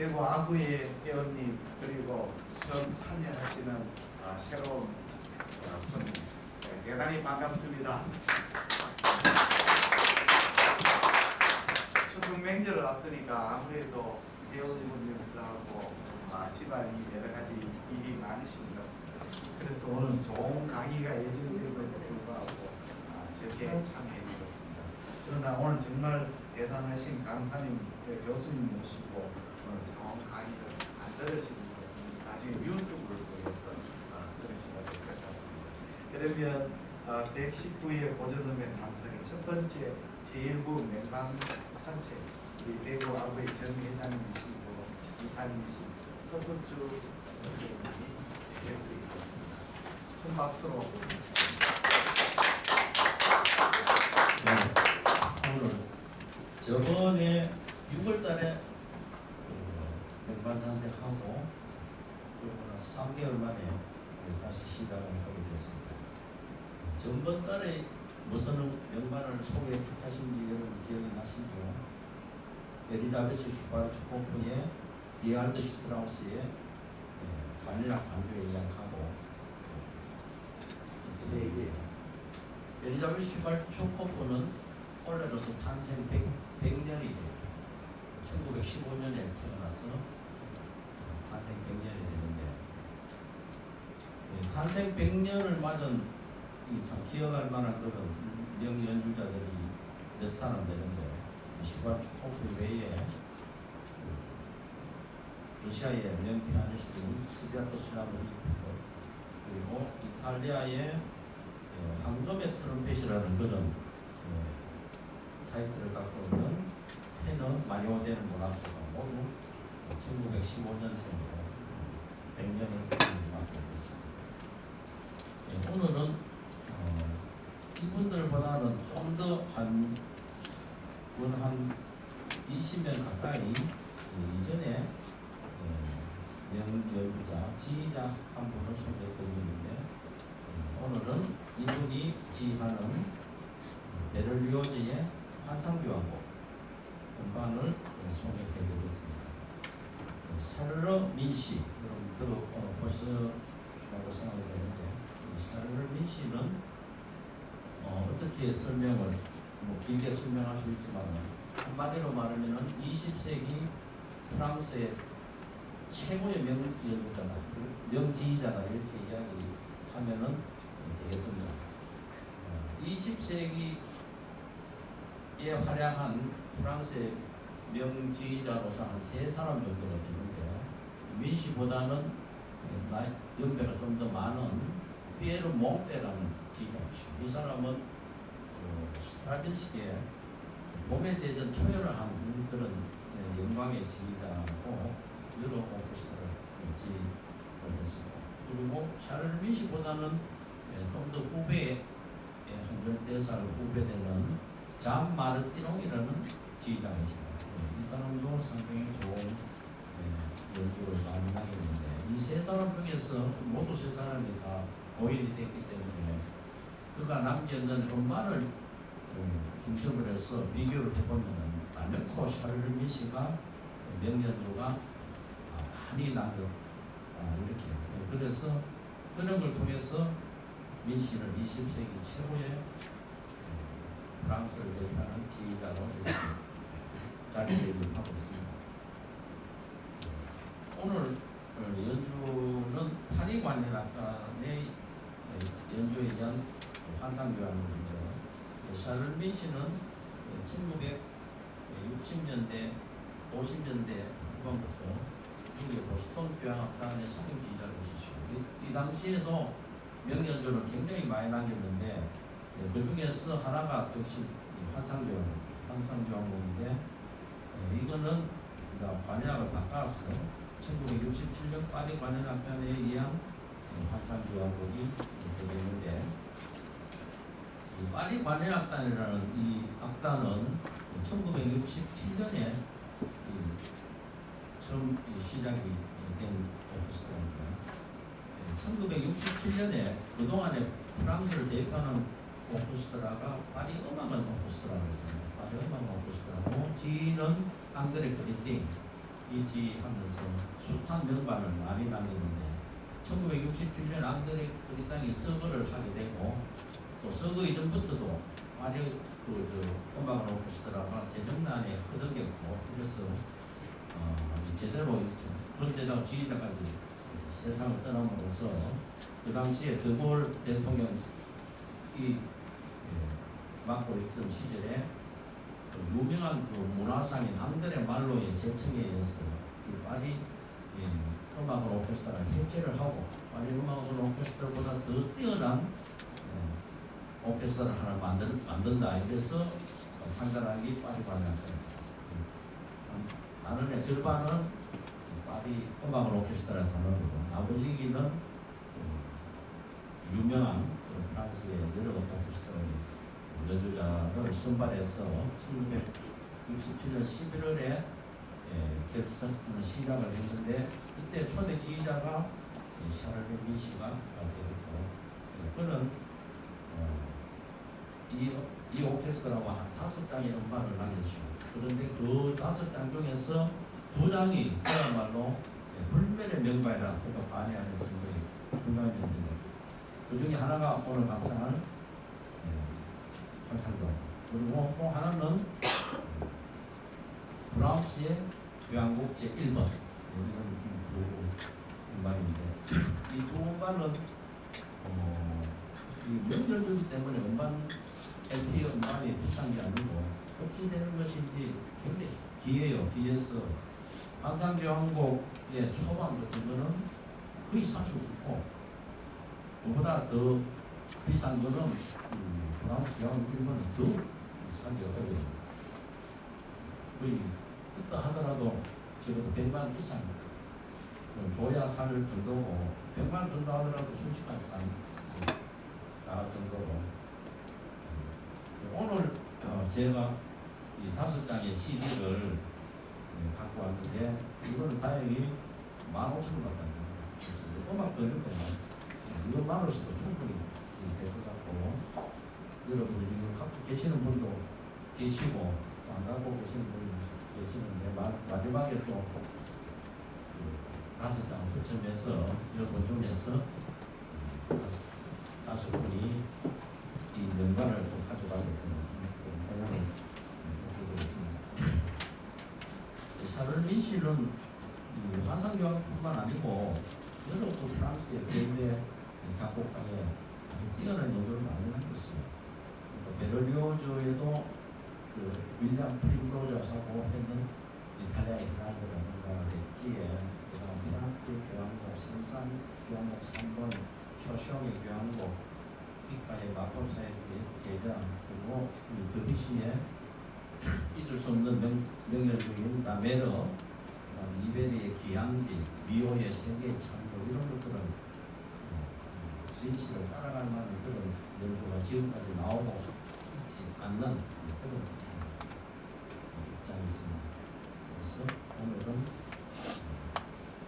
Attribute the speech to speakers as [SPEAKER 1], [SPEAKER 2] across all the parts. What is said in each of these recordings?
[SPEAKER 1] 대구 아구의 회원님 그리고 처음 참여하시는 새로운 손님 대단히 반갑습니다. 추석 명절을 앞두니까 아무래도 회원님들하고 집안이 여러 가지 일이 많으신 것 같습니다. 그래서 오늘 좋은 강의가 예정되고 불구하고 저렇게 참여해 주셨습니다. 그러나 오늘 정말 대단하신 강사님, 교수님 모시고 오늘 좋은 강의를 안 들으시는 분 나중에 유튜브를 통해서 들으시면 될 것 같습니다. 그러면 119회 고전음의 감사기 첫 번째 제1부 명방 산책 우리 대구 아구의 전 회장님이시고 이사님이신 서석주 선생님이 게스트에 있습니다. 큰 박수로.
[SPEAKER 2] 네, 오늘 저번에 6월달에 명반 산책하고 그러고 3개월 만에 다시 시작을 하게 됐습니다. 전번 달에 무슨 명반을 소개하신지 여러분 기억이 나시죠? 엘리자베스 슈바르츠 코프의 리알드 슈트라우스의 바닐라 반주에 예약하고 엘리자베스 슈바르츠 코프는 원래로서 탄생 100년이 돼요. 1915년에 태어나서 탄생 100년이 되는데 탄생 100년을 맞은 참 기억할 만한 그런 명연주자들이 몇 사람 되는데 슈바르츠 코프 외에 러시아의 명피아니스트인 스비아토 라브리프 그리고 이탈리아의 황금의 트럼펫이라는 그런 타이틀을 갖고 있는 테너 마리오 데르 모나코가 모두 1915년생으로 100년을 맞고 있습니다. 오늘은 이분들보다는 좀 더 한 20년 가까이 이전에 명연주자, 지휘자 한 분을 소개해드리는데 오늘은 이분이 지휘하는 베를리오즈의 환상교향곡 음반을 소개해드리겠습니다. 샤를러 민시, 여러분 들어보시라고 생각이 되는데 샤를러 민시는 어떻게 설명을 길게 설명할 수 있지만 한마디로 말하면 20세기 프랑스의 최고의 명연주자다, 명지휘자다 이렇게 이야기하면은 되겠습니다. 20세기에 활약한 프랑스의 명지휘자로서 한 3사람 정도가 되는데 민시보다는 연배가 좀 더 많은 피에르 몽테라는 지휘자이십니다. 이 사람은 스트라빈스키의 봄의 제전 초연을 한 그런 영광의 지휘자고 유로 오케스트라를 지휘를 했습니다. 그리고 샤를 민시보다는 좀 더 후배에 한 14살 후배되는 잠 마르티농이라는 지휘자이십니다. 이 사람도 상당히 좋은 연주를 많이 하겠는데 이 3사람 중에서 모두 3사람이 다 고인이 됐기 때문에 그가 남겨놓은 음반을 중심으로 해서 비교를 해보면 단연코 샤를 민시가 명연주가 많이 남겨 이렇게 그래서 그런 걸 통해서 민시는 20세기 최고의 프랑스를 대표하는 지휘자로 이렇게 자리를 하고 있습니다. 오늘 연주는 파리 관현악단의 연주에 의한 환상교향곡인데 샤를 민시는 1960년대 50년대 후반부터 미국의 보스턴 교향악단의 상임 지휘자를 하셨습니다. 이 당시에도 명연주를 굉장히 많이 남겼는데 그 중에서 하나가 역시 환상교향곡인데 이거는 관현악을 바꿔서 1967년 파리 관현악단에 의한 환상교향곡이 되겠는데 이 파리 관현악단이라는 이 악단은 1967년에 처음 시작이 된 오케스트라입니다. 1967년에 그동안에 프랑스를 대표하는 오케스트라가 파리 음악원 오케스트라가 있습니다. 파리 음악원 오케스트라고 지휘는 앙드레 크리팅, 이지하면서 숱한 명반을 많이 남겼는데 1967년 앙드레 브리땅이 서거를 하게 되고 또 서거 이전부터도 파리 음악을 오케스트라가 재정난에 허덕였고 그래서 제대로 그런데다가 지휘자까지 세상을 떠남으로써 그 당시에 드골 대통령이 맡고 있던 시절에 그 유명한 그 문화상인 앙드레 말로의 제청에 의해서 이 파리 음악을 오케스트라를 해체를 하고 파리 음악을 오케스트라보다 더 뛰어난 오케스트라를 하나 만든다. 이래서 창단한 게 파리 관악단. 다른 절반은 파리 음악을 오케스트라 단원이고 나머지는 유명한 프랑스의 여러 오케스트라의 연주자를 선발해서 1967년 11월에 시작을 했는데 이때 초대 지휘자가 샤를레 미시가 되었고 그는 이 오케스트라와 한 5장의 음반을 남겼습니다. 그런데 그 5장 중에서 2장이 그야말로 불멸의 명반이라 해도 과언이 아닐 정도의 훌륭했는데 그 중에 하나가 오늘 감상할 환상교 그리고 또 하나는 브라움스의 교향곡 제1번 이런 음반인데 이 두 음반은 이 명절주기 때문에 음반 LP 음반이 비싼 게 아니고 흡수되는 것인지 굉장히 귀해요. 귀해서 환상교향곡의 초반 같은 거는 거의 살 수 없고 그보다 더 비싼 거는 브라움스 교향곡 1번은 더 사기 어려워요. 거의 그때 하더라도 적어도 100만 이상 줘야 살 정도고 100만 준다 하더라도 순식간에 나갈 정도로 오늘 제가 이 5장의 CD를 갖고 왔는데 이거는 다행히 15,000원 받았습니다. 그래서 음악도 있는데 이것만으로서도 충분히 될 것 같고 여러분들 이거 갖고 계시는 분도 계시고 또 안 갖고 계시는 분도 계시는데 마지막에 또 5장 추첨해서 여러분 중에서 5분이 이 명반을 또 가져가게 되는 해명을 드리겠습니다. 샤를리 미실은 환상교향뿐만 아니고 여러 또 프랑스의 근대 작곡가에 아주 뛰어난 연주를 많이 남겼어요. 베를리오즈에도 그 윌리엄 프림로저하고 했는 이탈리아의 헤랄드라든가 렉기에 그다음 프랑스 교향곡 생산 교향곡 3번 쇼숑의 교향곡 티카의 마법사의 제자 그리고 드뷔시의 잊을 수 없는 명열중인 라메르 그다음 이베리의 귀향지 미오의 세계의 창조 이런 것들은 진실을 따라갈 만한 그런 연주가 지금까지 나오고 있지 않는 그런 입장이 있습니다. 그래서 오늘은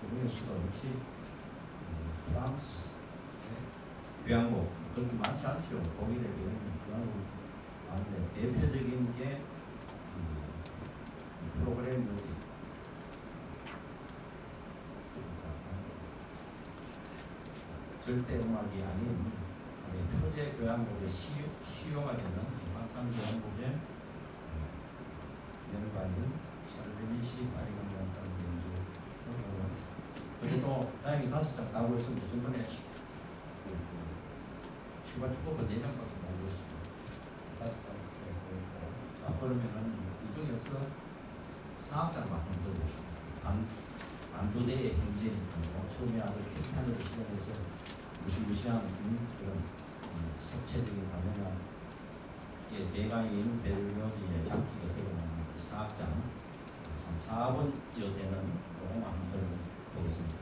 [SPEAKER 2] 그중에 수도 없이 프랑스의 교향곡 그렇게 많지 않죠. 독일에 비하면 교향곡 많은데 대표적인 게 프로그램 뮤직 절대 음악이 아닌 표제 교향곡의 시효가 되는 환상교향곡의 연관인 샤를레 미시 파리광장단 연주 그래도 다행히 5장 나오고 있습니다. 전번에 슈바 축구가 4장밖에 나오고 있습니다. 5장 있고 자 그러면은 이 중에서 4악장만 한번 들어보십니다. 안도대의 행진이고 처음에 아주 킥판을 시작해서 무시무시한 그런 색채적인 반면에 대가인 베를리오즈의 장기가 드러나는 4악장 한 4분여 되는 그런 한번 보겠습니다.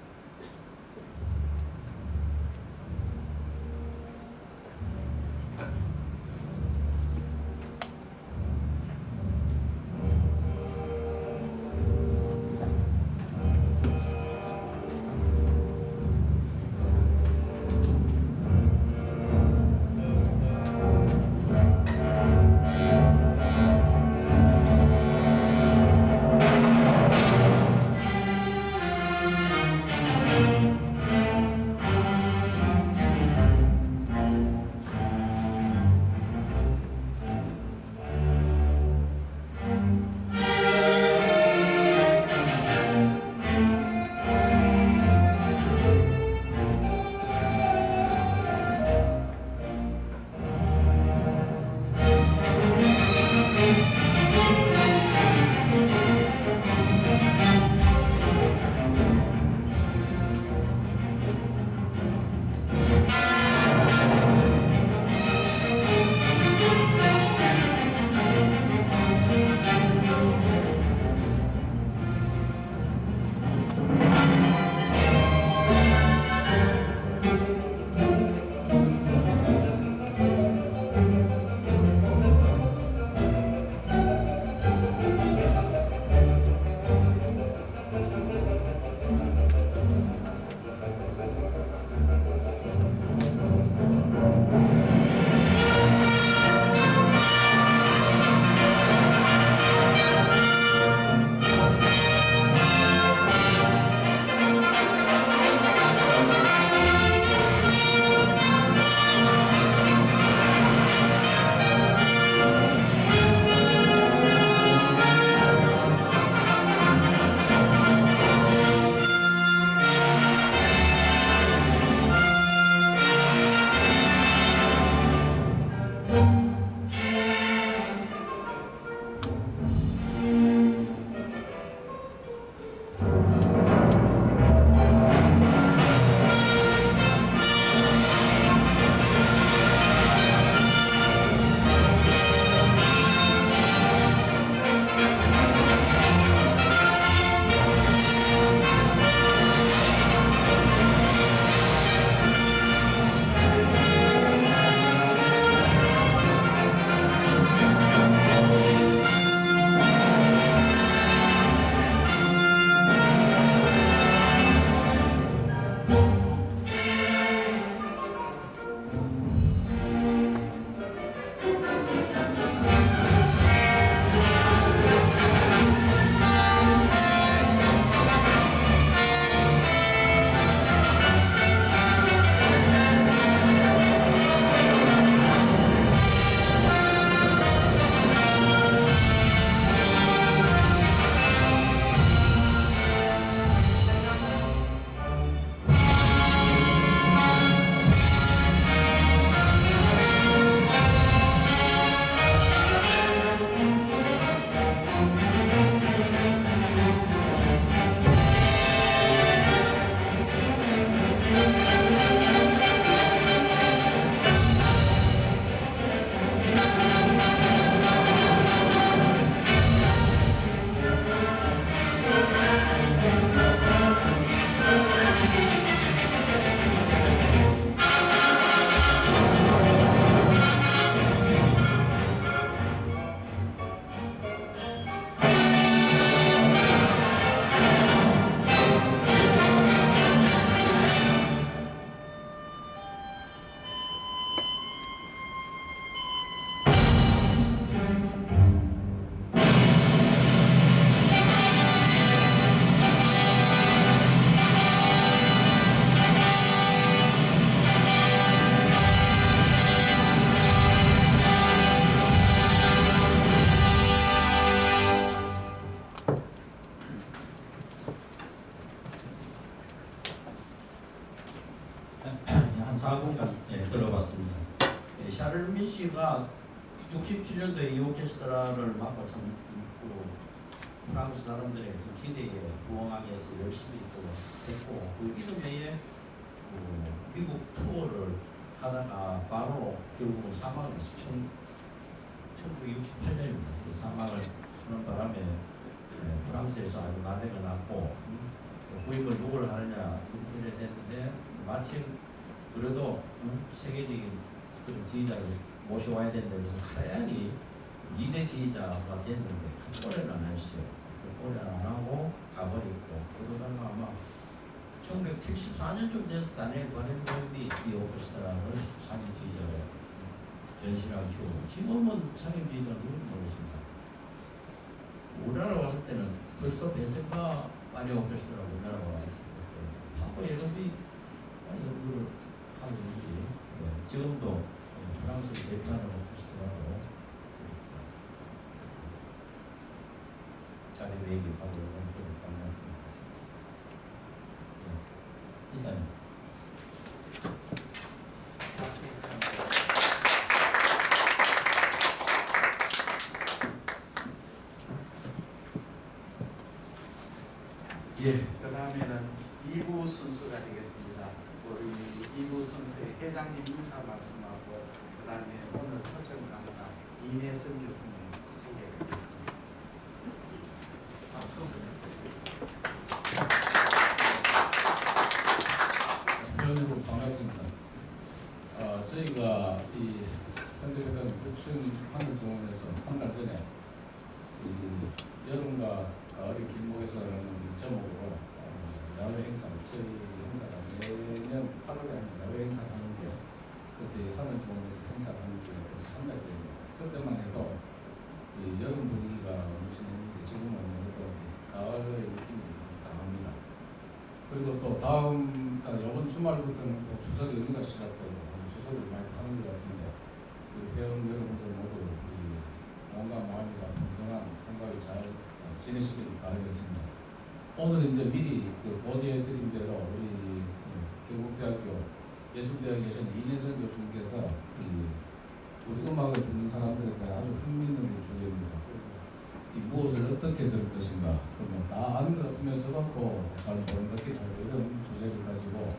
[SPEAKER 2] 한 4분간 들어봤습니다. 샤를민 씨가 67년도에 이 오케스트라를 맡고 참 프랑스 사람들의 그 기대에 부응하기 위해서 열심히 또 했고 그 이듬해에 미국 투어를 하다가 바로 결국은 사망을 했죠. 1968년입니다. 사망을 하는 바람에 프랑스에서 아주 난리가 났고 후임을 누구를 하느냐 이래 됐는데 마침 그래도 세계적인 그런 지휘자를 모셔와야 된다 해서 카라얀이 2대 지휘자가 됐는데 올해는 안 했어요. 올해는 안 하고 가버리고 그러다가 아마 1974년쯤 돼서 다니엘 바렌보임이 이 오케스트라를 상임 지휘자로 전신하고 지금은 상임 지휘자는 모르겠습니다. 우리나라 왔을 때는 벌써 베세파 마리 오케스트라고 우리나라 와서 한국 예금이 많이 연구를 하고 있는지 지금도 프랑스를 대표하는 오케스트라로 자리 매입하고 있는 그런 방향인 것 같습니다. 이사님.
[SPEAKER 1] 예, 그 다음에는 2부 순서가 되겠습니다. 우리 2부 순서의 회장님 인사 말씀하고 그 다음에 오늘 초청 강사 이내선 교수님 소개하겠습니다. 박수.
[SPEAKER 3] 여러분 반갑습니다. 저희가 이 현대백화점 9층 하늘정원에서 한 달 전에 여름과 가을의 길목에서라는 제목으로 야외 행사, 저희 행사가 매년 8월에 야외 행사 하는데 그때 하늘정원에서 행사를 하는지 그래서 한 달 전에 그때만 해도 이 여름 분위기가 무신했는데 지금은 또 가을의 느낌이 강합니다. 그리고 또 다음 이번 주말부터는 또 추석 연휴가 시작되고 추석을 많이 타는 것 같은데 우리 회원 여러분들 모두 몸과 마음이 다 풍성한 한가위 잘 지내시길 바라겠습니다. 오늘 이제 미리 고지해드린 대로 우리 경북대학교 예술대학에 계신 이내선 교수님께서 우리 음악을 듣는 사람들한테 아주 흥미있는 주제입니다. 이 무엇을 어떻게 들을 것인가, 그러면 다 아는 것 같으면서도 또 잘 모르는 것 같기도 하고 이런 주제를 가지고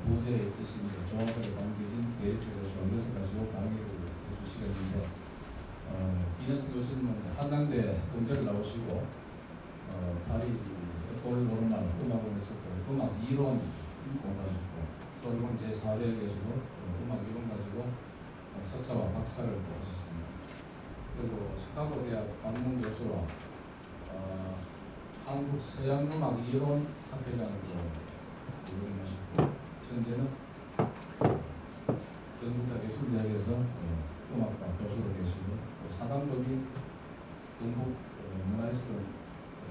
[SPEAKER 3] 부제의 뜻이 정확하게 담겨진 대입적으로 이것을 가지고 강의를 해주시겠는데 이내선 교수님은 한양대 음대를 나오시고 파리 에콜 노르말 음악원에서도 음악 이론 공부하셨고 소르본 제4대학에서도 음악 이론 가지고 석사와 박사를 하셨습니다. 그리고 시카고 대학 방문 교수로 한국 서양음악 이론 학회장으로 임명하셨고 현재는 경북대학 예술대학에서 음악과 교수로 계시고 사단법인 경북 문화예술원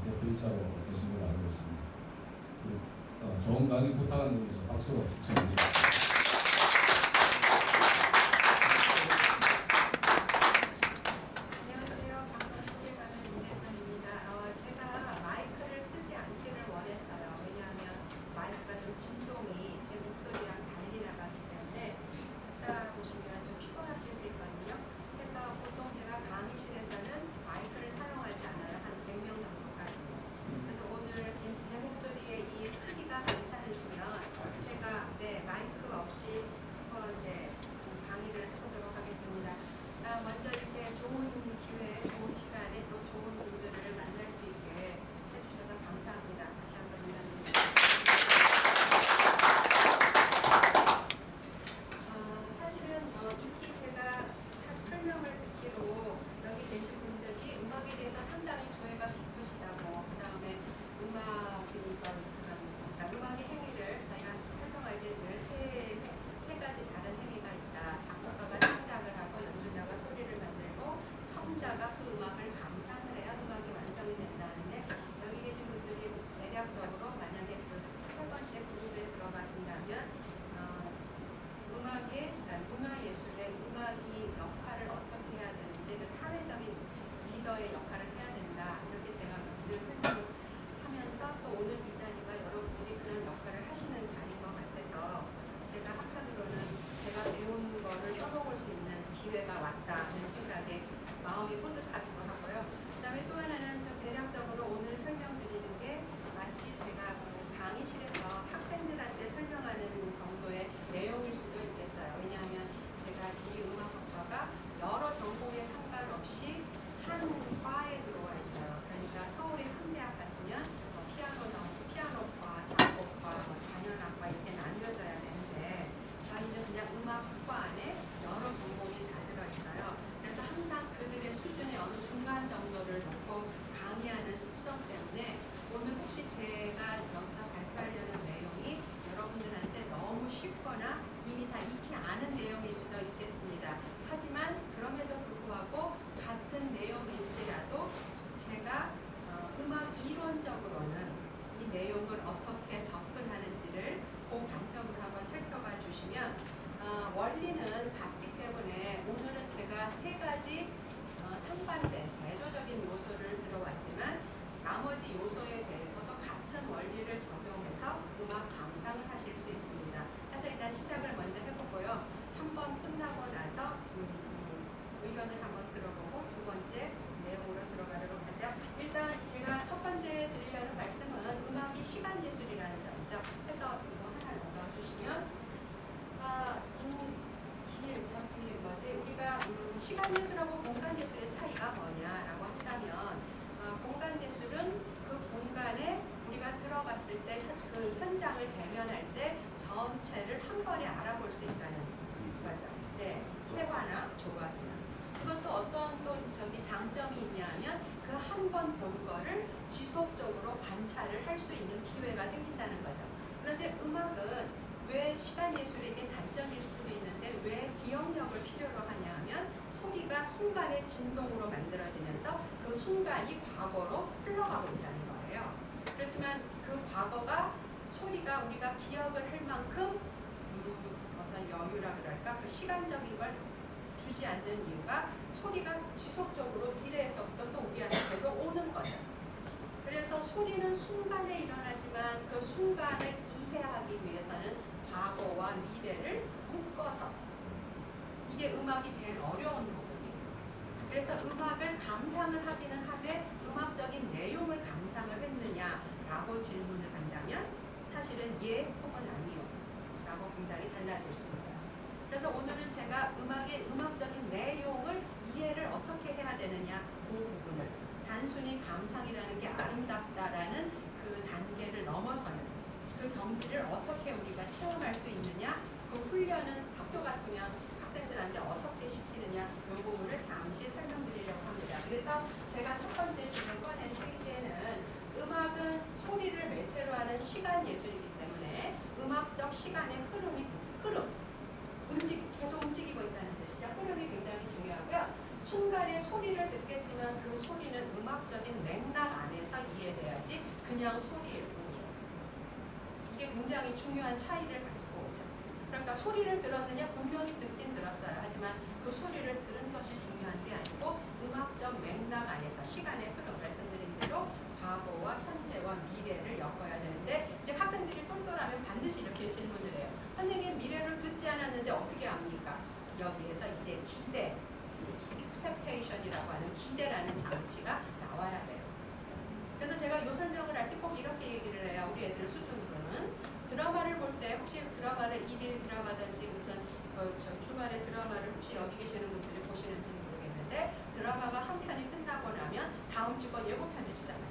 [SPEAKER 3] 대표이사로 계신 걸로 알고 있습니다. 좋은 강의 부탁하는 의미에서 박수로 청해드립니다.
[SPEAKER 4] 제 목소리의 이 크기가 괜찮으시면 제가 마이크 나머지 요소에 대해서도 같은 원리를 적용해서 음악 감상을 하실 수 있습니다. 사실 일단 시작을 먼저 해보고요. 한 번 끝나고 나서 의견을 한번 들어보고 두 번째 내용으로 들어가도록 하죠. 일단 제가 첫 번째 드리려는 말씀은 음악이 시간 예술이라는 점이죠. 그래서 이거 하나 넘겨주시면 우리가 시간 예술하고 공간 예술의 차이가 뭐냐라고 한다면 공간 예술은 그 공간에 우리가 들어갔을 때 그 현장을 대면할 때 전체를 한 번에 알아볼 수 있다는 거죠. 네, 회화나 조각이나. 그것도 어떤 또 장점이 있냐면 그 한 번 본 거를 지속적으로 관찰을 할 수 있는 기회가 생긴다는 거죠. 그런데 음악은 왜 시간 예술에게 단점일 수도 있는데 왜 기억력을 필요로 하냐 하면 소리가 순간의 진동으로 만들어지면서 그 순간이 과거로 흘러가고 있다는 거예요. 그렇지만 그 과거가 소리가 우리가 기억을 할 만큼 어떤 여유라 그럴까 그 시간적인 걸 주지 않는 이유가 소리가 지속적으로 미래에서부터 또 우리한테 계속 오는 거죠. 그래서 소리는 순간에 일어나지만 그 순간을 이해하기 위해서는 과거와 미래를 묶어서 이게 음악이 제일 어려운 부분이에요. 그래서 음악을 감상을 하기는 하되 음악적인 내용을 감상을 했느냐라고 질문을 한다면 사실은 예 혹은 아니요 라고 굉장히 달라질 수 있어요. 그래서 오늘은 제가 음악의 음악적인 내용을 이해를 어떻게 해야 되느냐 그 부분을 단순히 감상이라는 게 아름답다라는 그 단계를 넘어서는 그 경지를 어떻게 우리가 체험할 수 있느냐 그 훈련은 학교 같으면 학생들한테 어떻게 시키느냐 이 부분을 잠시 설명드리려고 합니다. 그래서 제가 첫 번째 지금 꺼낸 페이지에는 음악은 소리를 매체로 하는 시간 예술이기 때문에 음악적 시간의 흐름 계속 움직이고 있다는 뜻이죠. 흐름이 굉장히 중요하고요. 순간에 소리를 듣겠지만 그 소리는 음악적인 맥락 안에서 이해돼야지 그냥 소리일 뿐이에요. 이게 굉장히 중요한 차이를 가지고 오죠. 그러니까 소리를 들었느냐 분명히 듣긴 들었어요. 하지만 그 소리를 들은 것이 중요한 게 아니고 음악적 맥락 안에서 시간의 흐름 말씀드린 대로 과거와 현재와 미래를 엮어야 되는데 이제 학생들이 똘똘하면 반드시 이렇게 질문을 해요. 선생님 미래를 듣지 않았는데 어떻게 압니까? 여기에서 이제 기대, expectation이라고 하는 기대라는 장치가 나와야 돼요. 그래서 제가 이 설명을 할 때 꼭 이렇게 얘기를 해요. 우리 애들 수준으로는 드라마를 볼 때 혹시 드라마를 일일 드라마든지 무슨 주말에 드라마를 혹시 여기 계시는 분들이 보시는지는 모르겠는데 드라마가 한 편이 끝나고 나면 다음 주가 예고편을 주잖아요.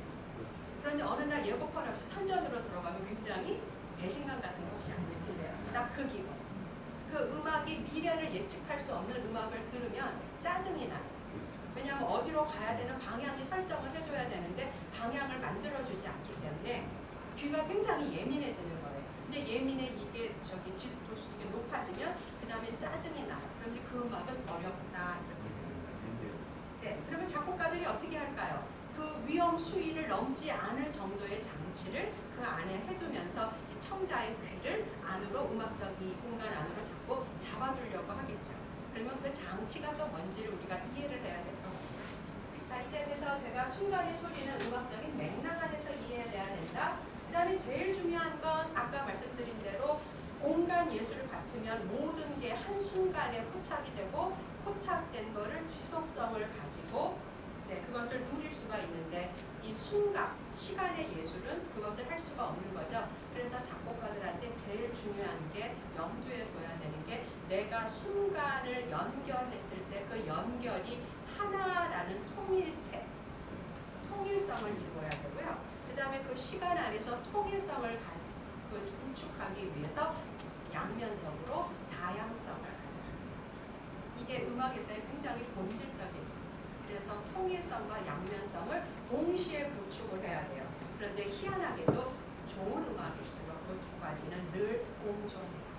[SPEAKER 4] 그런데 어느 날 예고편 없이 선전으로 들어가면 굉장히 배신감 같은 거 혹시 안 느끼세요? 딱 그 기분. 그 음악이 미래를 예측할 수 없는 음악을 들으면 짜증이 나요. 왜냐하면 어디로 가야 되는 방향이 설정을 해줘야 되는데 방향을 만들어주지 않기 때문에 귀가 굉장히 예민해지는 거예요. 근데 이게 지속도수가 높아지면 그 다음에 짜증이 나요. 그런지 그 음악은 어렵다 이렇게 되는 거예요. 네, 그러면 작곡가들이 어떻게 할까요? 그 위험 수위를 넘지 않을 정도의 장치를 그 안에 해두면서 이 청자의 귀를 안으로 음악적인 공간 안으로 자꾸 잡아두려고 하겠죠. 그러면 그 장치가 또 뭔지를 우리가 이해를 해야 될 것 같아요. 자, 이제 그래서 제가 순간의 소리는 음악적인 맥락 안에서 이해해야 된다. 그 다음에 제일 중요한 건 아까 말씀드린 대로 공간 예술 같으면 모든 게 한순간에 포착이 되고 포착된 거를 지속성을 가지고 그것을 누릴 수가 있는데 이 순간, 시간의 예술은 그것을 할 수가 없는 거죠. 그래서 작곡가들한테 제일 중요한 게 염두에 둬야 되는 게 내가 순간을 연결했을 때 그 연결이 하나라는 통일체, 통일성을 이루어야 되고요. 그 다음에 그 시간 안에서 통일성을 구축하기 위해서 양면적으로 다양성을 가져갑니다. 이게 음악에서의 굉장히 본질적인 그래서 통일성과 양면성을 동시에 구축을 해야 돼요. 그런데 희한하게도 좋은 음악일수록 그 두 가지는 늘 공존해요.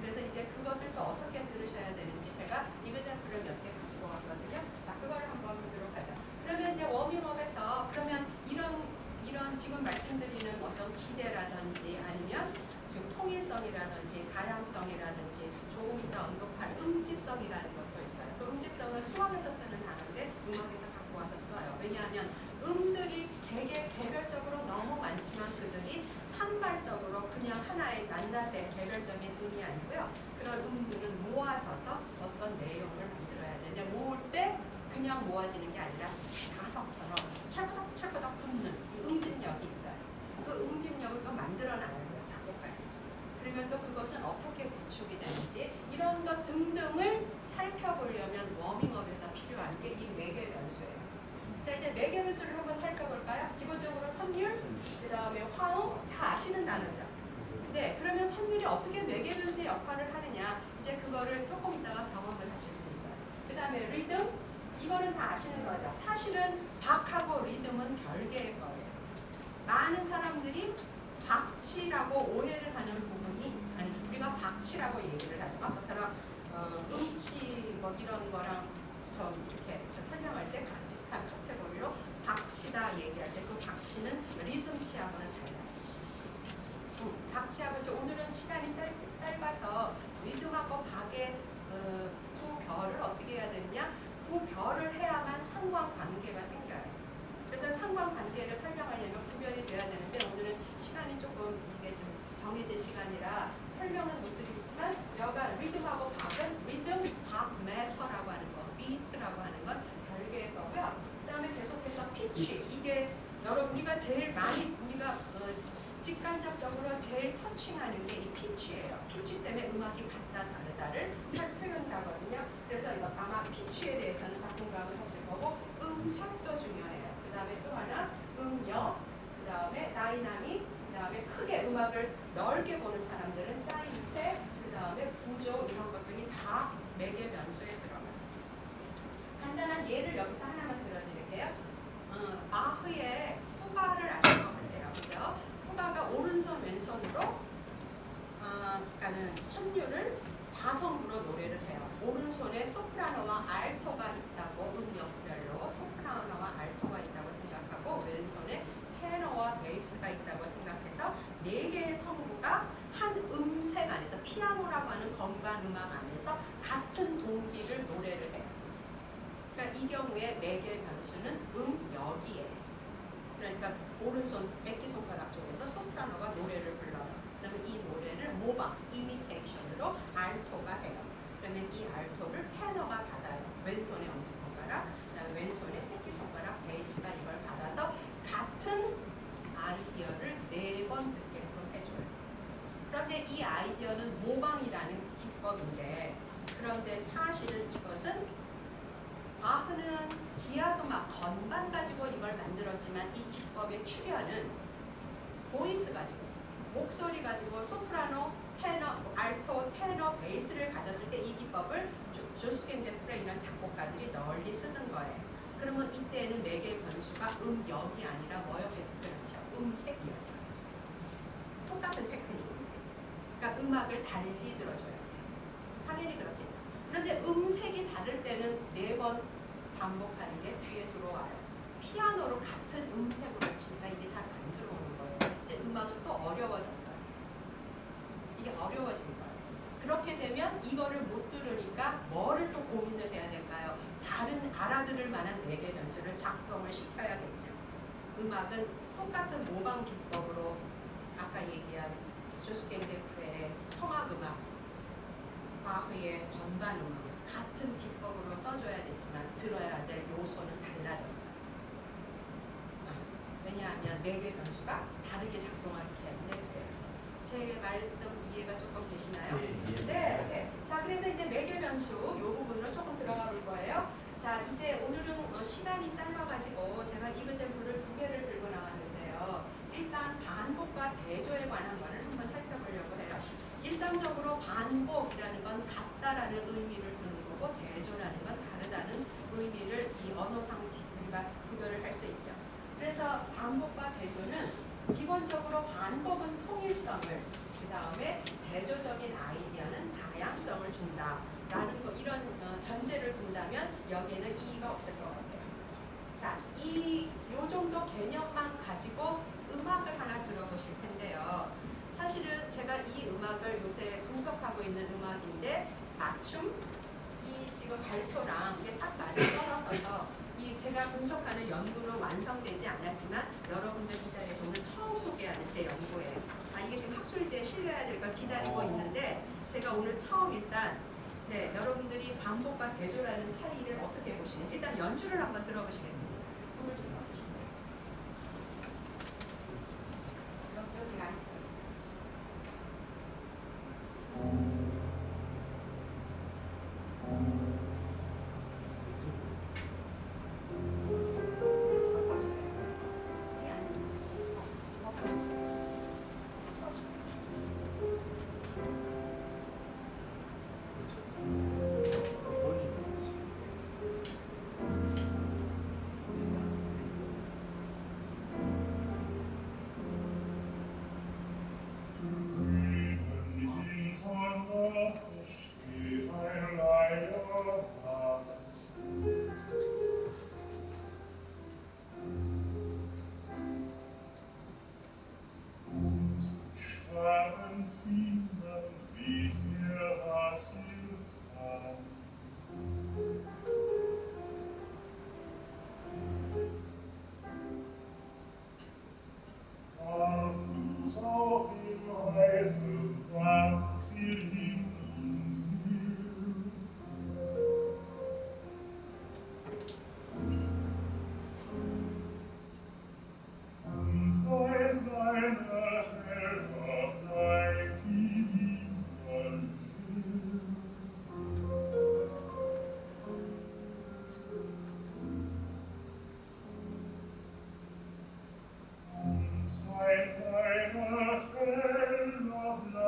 [SPEAKER 4] 그래서 이제 그것을 또 어떻게 들으셔야 되는지 제가 이그젠플을 몇 개 가지고 왔거든요. 자, 그거를 한번 보도록 하자. 그러면 이제 워밍업에서 그러면 이런 지금 말씀드리는 어떤 기대라든지 아니면 지금 통일성이라든지 다양성이라든지 조금 이따 언급할 음집성이라는 것도 있어요. 그 음집성은 수학에서 쓰는 단어인데 음악에서 갖고 와서 써요. 왜냐하면 음들이 되게 개별적으로 너무 많지만 그들이 산발적으로 그냥 하나의 낱낱의 개별적인 음이 아니고요. 그런 음들은 모아져서 어떤 내용을 만들어야 돼. 근데 모을 때 그냥 모아지는 게 아니라 자석처럼 찰거덕찰거덕 붙는 이 응집력이 있어요. 그 응집력을 또 만들어놔야 돼요. 작곡가에. 그러면 또 그것은 어떻게 구축이 되는지 이런 것 등등을 살펴보려면 워밍업에서 필요한 게 이 매개 변수예요. 자, 이제 매개 변수를 한번 살펴볼까요? 기본적으로 선율, 그 다음에 화음 다 아시는 단어죠. 네, 그러면 선율이 어떻게 매개 변수의 역할을 하느냐, 이제 그거를 조금 이따가 경험을 하실 수 있어요. 그 다음에 리듬, 이거는 다 아시는 거죠. 사실은 박하고 리듬은 별개의 거예요. 많은 사람들이 박치라고 오해를 하는 부분이, 아니 우리가 박치라고 얘기를 하죠. 저 사람 음치 뭐 이런 거랑 저 이렇게 저 설명할 때 비슷한 카테고리로 박치다 얘기할 때 그 박치는 리듬치하고는 달라요. 박치하고 오늘은 시간이 짧아서 리듬하고 박의 구별을 어떻게 해야 되느냐, 구별을 해야만 상관관계가 생겨요. 그래서 상관관계를 설명하려면 구별이 돼야 되는데 오늘은 시간이 조금 이게 좀 정해진 시간이라 설명은 못 드리겠지만 여간 리듬하고 박은 리듬, 박, 매터라고 하는 거, 비트라고 하는 건 별개의 거고요. 그 다음에 계속해서 피치, 이게 여러분 우리가 제일 많이 우리가 직간접적으로 제일 터칭하는 게 이 피치예요. 피치 때문에 음악이 같다 다르다를 잘 표현하거든요. 그래서 이거 아마 피치에 대해서는 다 공감을 하실 거고 음색도 중요해요. 그 다음에 또 하나 음역, 그 다음에 다이나믹, 그 다음에 크게 음악을 넓게 보는 사람들은 짜임새, 그 다음에 구조 이런 것들이 다 매개 변수에 들어가요. 간단한 예를 여기서 하나만 들어드릴게요. 바흐의 후가를 아실 것 같아요. 그죠? 후가가 오른손 왼손으로 그러니까는 선율을 4성부로 노래를 해요. 오른손에 소프라노와 알토가 있다고 음역별로 소프라노와 알토가 있다고 생각하고 왼손에 테너와 베이스가 있다고 생각해서 4개의 성부가 한 음색 안에서 피아노라고 하는 건반 음악 안에서 같은 동기를 노래를 해요. 그러니까 이 경우에 매개 변수는 음역이에요. 그러니까 오른손 액기손가락 쪽에서 소프라노가 노래를 불러요. 그러면 이 노래를 모방, 이미테이션으로 알토가 해요. 그러면 이 알토를 테너가 받아요. 왼손의 엄지손가락, 그다음에 왼손의 새끼손가락, 베이스가 이걸 받아서 같은 아이디어를 4번 듣게끔 해줘요. 그런데 이 아이디어는 모방이라는 기법인데, 그런데 사실은 이것은 바흐는 기하음악 건반 가지고 이걸 만들었지만 이 기법의 출현은 보이스 가지고, 목소리 가지고 소프라노, 테너, 알토, 테너, 베이스를 가졌을 때 이 기법을 조스킨 데프레 이런 작곡가들이 널리 쓰는 거예요. 그러면 이때는 매개 변수가 음역이 아니라 뭐였겠어요? 그렇죠. 음색이었어요. 똑같은 테크닉인데. 그러니까 음악을 달리 들어줘야 돼요. 당연히 그렇겠죠. 그런데 음색이 다를 때는 4번 반복하는 게 귀에 들어와요. 피아노로 같은 음색으로 치니까 이게 잘 안 들어오는 거예요. 이제 음악은 또 어려워졌어요. 이게 어려워진 거예요. 그렇게 되면 이거를 못 들으니까 뭐를 또 고민을 해야 될까요? 다른 알아들을 만한 4개 변수를 작동을 시켜야겠죠. 음악은 똑같은 모방 기법으로 아까 얘기한 조스킨 데프레의 성악음악, 바흐의 건반음악 같은 기법으로 써줘야 됐지만 들어야 될 요소는 달라졌어요. 왜냐하면 4개 변수가 다르게 작동하기 때문에 그래요. 제 말씀 이해가 조금 되시나요? 네. 자, 그래서 이제 4개 변수 이 부분으로 조금 들어가 볼 거예요. 자, 이제 오늘은 시간이 짧아가지고 제가 이그젠플을 2개를 들고 나왔는데요. 일단 반복과 대조에 관한 거를 한번 살펴보려고 해요. 일상적으로 반복이라는 건 같다라는 의미를 두는 거고 대조라는 건 다르다는 의미를 이 언어상 우리가 구별을 할 수 있죠. 그래서 반복과 대조는 기본적으로 반복은 통일성을, 그 다음에 대조적인 아이디어는 다양성을 준다라는 거, 이런 전제를 둔다면 여기에는 이의가 없을 것 같아요. 자, 요 정도 개념만 가지고 음악을 하나 들어보실 텐데요. 사실은 제가 이 음악을 요새 분석하고 있는 음악인데 맞춤, 이 지금 발표랑 이게 딱 맞아 떨어져서 이 제가 분석하는 연구는 완성되지 않았지만 여러분들 이 자리에서 오늘 처음 소개하는 제 연구예요. 이게 지금 학술지에 실려야 될 걸 기다리고 있는데 제가 오늘 처음 일단 여러분들이 반복과 대조라는 차이를 어떻게 보시는지 일단 연주를 한번 들어보시겠습니다. 불을 좀 넣어주시면 여기 안에 있어요.
[SPEAKER 5] Sein einer Tell of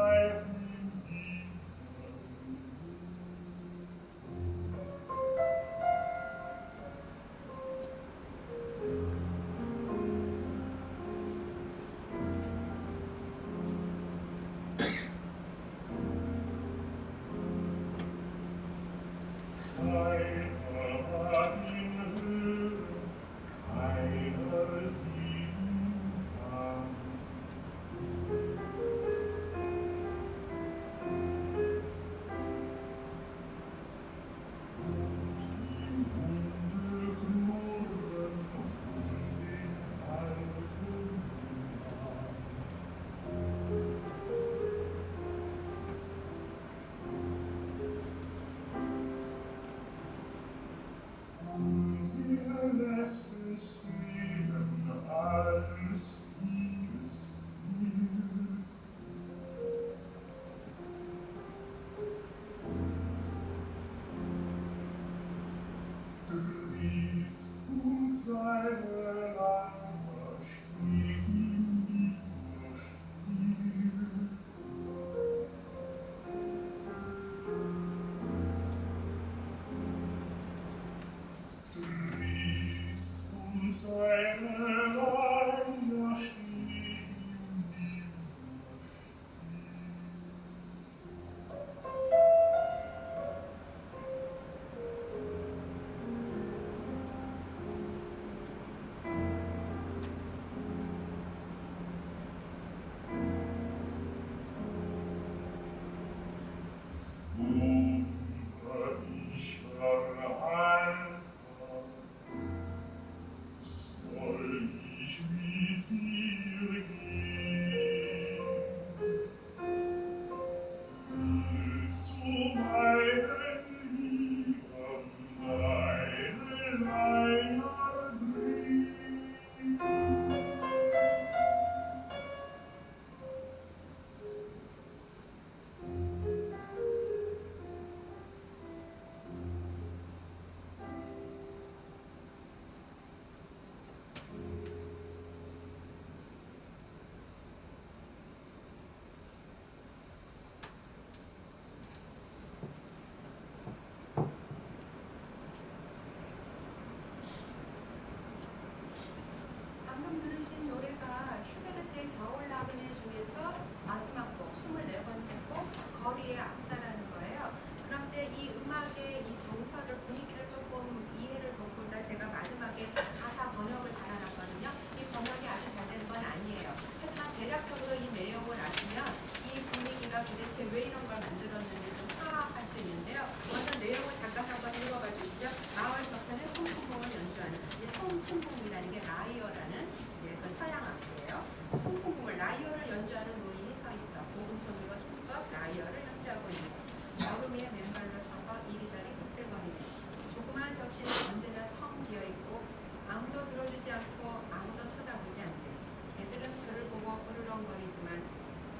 [SPEAKER 4] 어정거리지만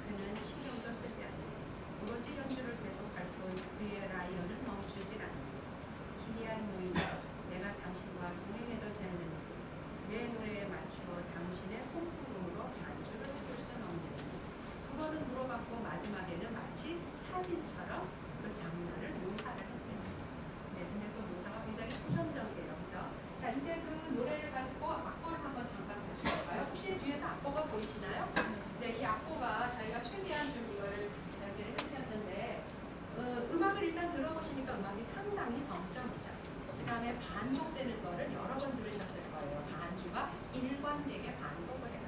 [SPEAKER 4] 그는 신경도 쓰지 않는다. 오로지 연주를 계속할 뿐 그의 라이언은 멈추질 않는다. 기이한 노인아, 내가 당신과 동행해도 되는지, 내 노래에 맞추어 당신의 손등으로 반주를 부를 수는 없는지. 그거는 물어봤고 마지막에는 마치 사진처럼 그 장면을 묘사를 했죠. 네, 근데 그 묘사가 굉장히 후전적이에요, 그죠? 자, 이제 그 노래를 가지고 악보를 한번 잠깐 보실까요? 혹시 뒤에서 악보가 보이시나요? 네, 이 악보가 저희가 최대한 좀 이걸 이야기를 해드렸는데, 음악을 일단 들어보시니까 음악이 상당히 정점이죠. 그 다음에 반복되는 거를 여러 번 들으셨을 거예요. 반주가 일관되게 반복을 해요.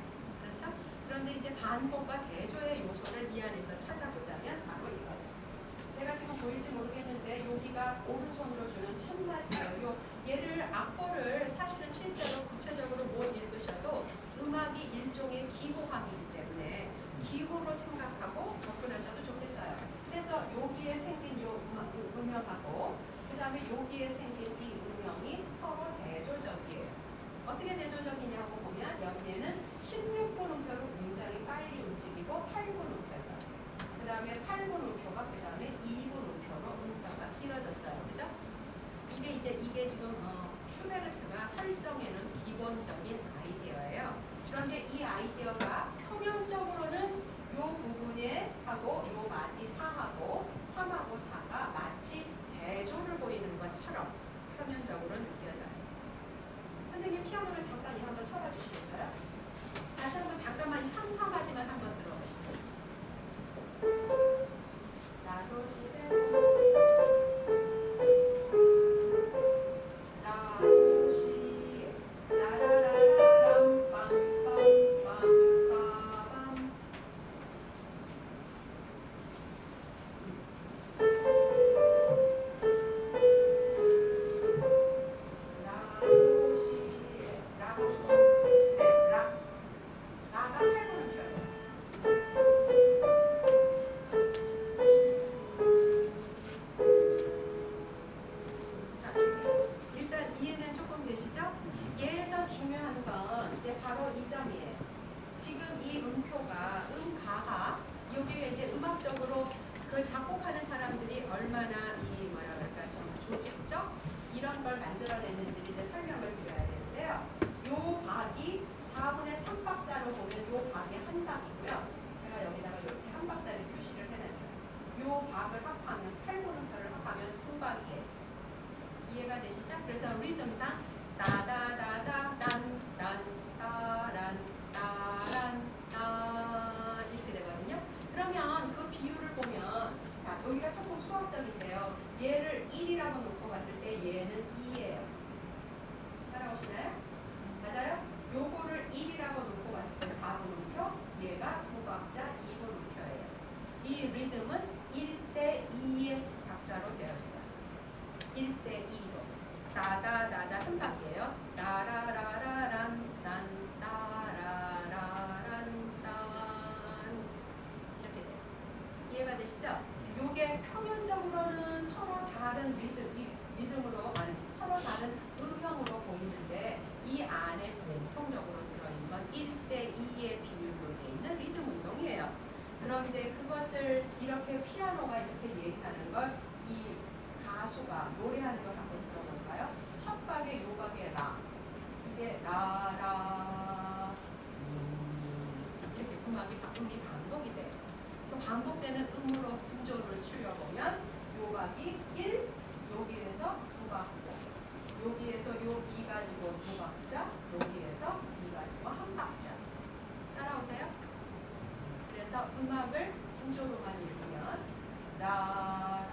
[SPEAKER 4] 그렇죠? 그런데 이제 반복과 대조의 요소를 이 안에서 찾아보자면 바로 이거죠. 제가 지금 보일지 모르겠는데 여기가 오른손으로 주는 첫말이에요. 얘를 악보를 사실은 실제로 구체적으로 못 읽으셔도 음악이 일종의 기호학이기 때문에 기호로 생각하고 접근하셔도 좋겠어요. 그래서 여기에 생긴 요 음영하고 그 다음에 여기에 생긴 이 음영이 서로 대조적이에요. 어떻게 대조적이냐고 보면 여기에는 16분음표로 굉장히 빨리 움직이고 8분음표죠. 그 다음에 8분음표가 그 다음에 2분음표로 음표가 길어졌어요. 그죠? 이게 지금 슈베르트가 설정에는 기본적인 아이디어예요. 그런데 이 아이디어가 표면적으로는 요 부분에 하고 요 마디 4하고 3하고 4가 마치 대조를 보이는 것처럼 표면적으로 느껴져요. 선생님 피아노를 잠깐 한번 쳐봐 주시겠어요? 다시 한번 잠깐만 이 3, 4마디만 한번 들어보시죠. 나도 시대 그래서 리듬상 따다다다 딴딴따란 따란 따 이렇게 되거든요. 그러면 그 비율을 보면 자 여기가 조금 수학적인데요. 얘를 1이라고 놓고 봤을 때 얘는 2예요. 따라오시나요? 맞아요? 요거를 1이라고 놓고 봤을 때 4분음표, 얘가 9박자 2분음표예요. 이 리듬은 1대2의 박자로 되어 있어요. 1대2로. 따다다다 한 박이에요. 따라라라란 딴 따라라란 딴 이렇게 돼요. 이해가 되시죠? 요게 표면적으로는 서로 다른 리듬으로 아니 서로 다른 음형으로 보이는데 이 안에 공통적으로 들어있는 건 1대2의 비율로 되어 있는 리듬 운동이에요. 그런데 그것을 이렇게 피아노가 이렇게 얘기하는 걸 이 가수가 노래하는 걸 한번 들어볼까요? 첫 박에 요 박에 라 이게 라라 이렇게 음이 반복이 돼요. 그 반복되는 음으로 구조를 추려보면 요 박이 1 여기에서 9박자 여기에서 요 미 가지고 2박자 여기에서 미 가지고 1박자 따라오세요? 그래서 음악을 구조로만 읽으면 라라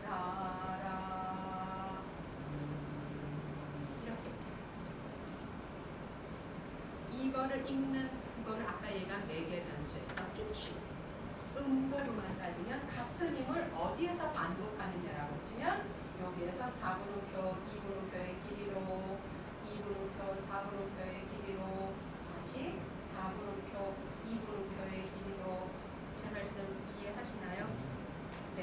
[SPEAKER 4] 라라 이렇게 이거를 읽는 그거를 아까 얘가 4개 변수에서 pitch 음보로만 따지면 같은 힘을 어디에서 반복하느냐라고 치면 여기에서 4분음표, 2분음표의 길이로 2분음표, 4분음표의 길이로 다시 4분음표, 2분음표의 길이로 제 말씀 이해하시나요? 네.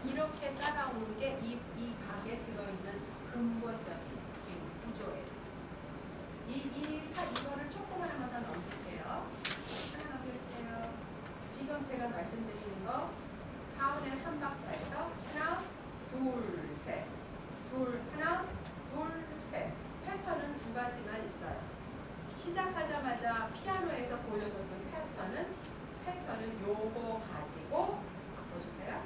[SPEAKER 4] 이렇게 따라오는 게 이 박에 들어있는 근본적인 지금 구조예요. 이거 지금 제가 말씀드리는 거 4분의 3박자에서 하나, 둘, 셋, 둘, 하나, 둘, 셋. 패턴은 두 가지만 있어요. 시작하자마자 피아노에서 보여줬던 패턴은 요거 가지고 보여주세요.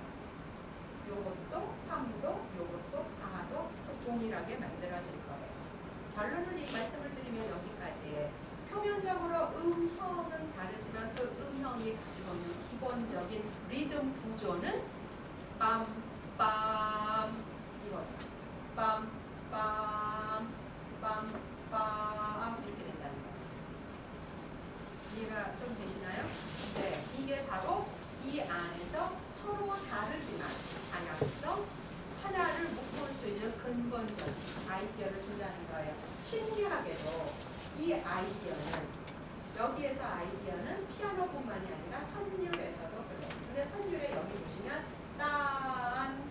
[SPEAKER 4] 요것도 3도, 요것도 4도 동일하게 만들어질 거예요. 결론을 이 말씀을 드리면 여기까지예요. 표면적으로 음형은 다르지만 그 음형이 가지고 있는 기본적인 리듬 구조는 빰빰 이거죠. 빰빰 빰빰 이렇게 된다는 거죠. 이해가 좀 되시나요? 네, 이게 바로 이 안에서 서로 다르지만 방향성 하나를 묶을 수 있는 근본적인 아이디어를 준다는 거예요. 신기하게도 이 아이디어는 여기에서 아이디어는 피아노뿐만이 아니라 선율에서도 그래요. 근데 선율에 여기 보시면 딴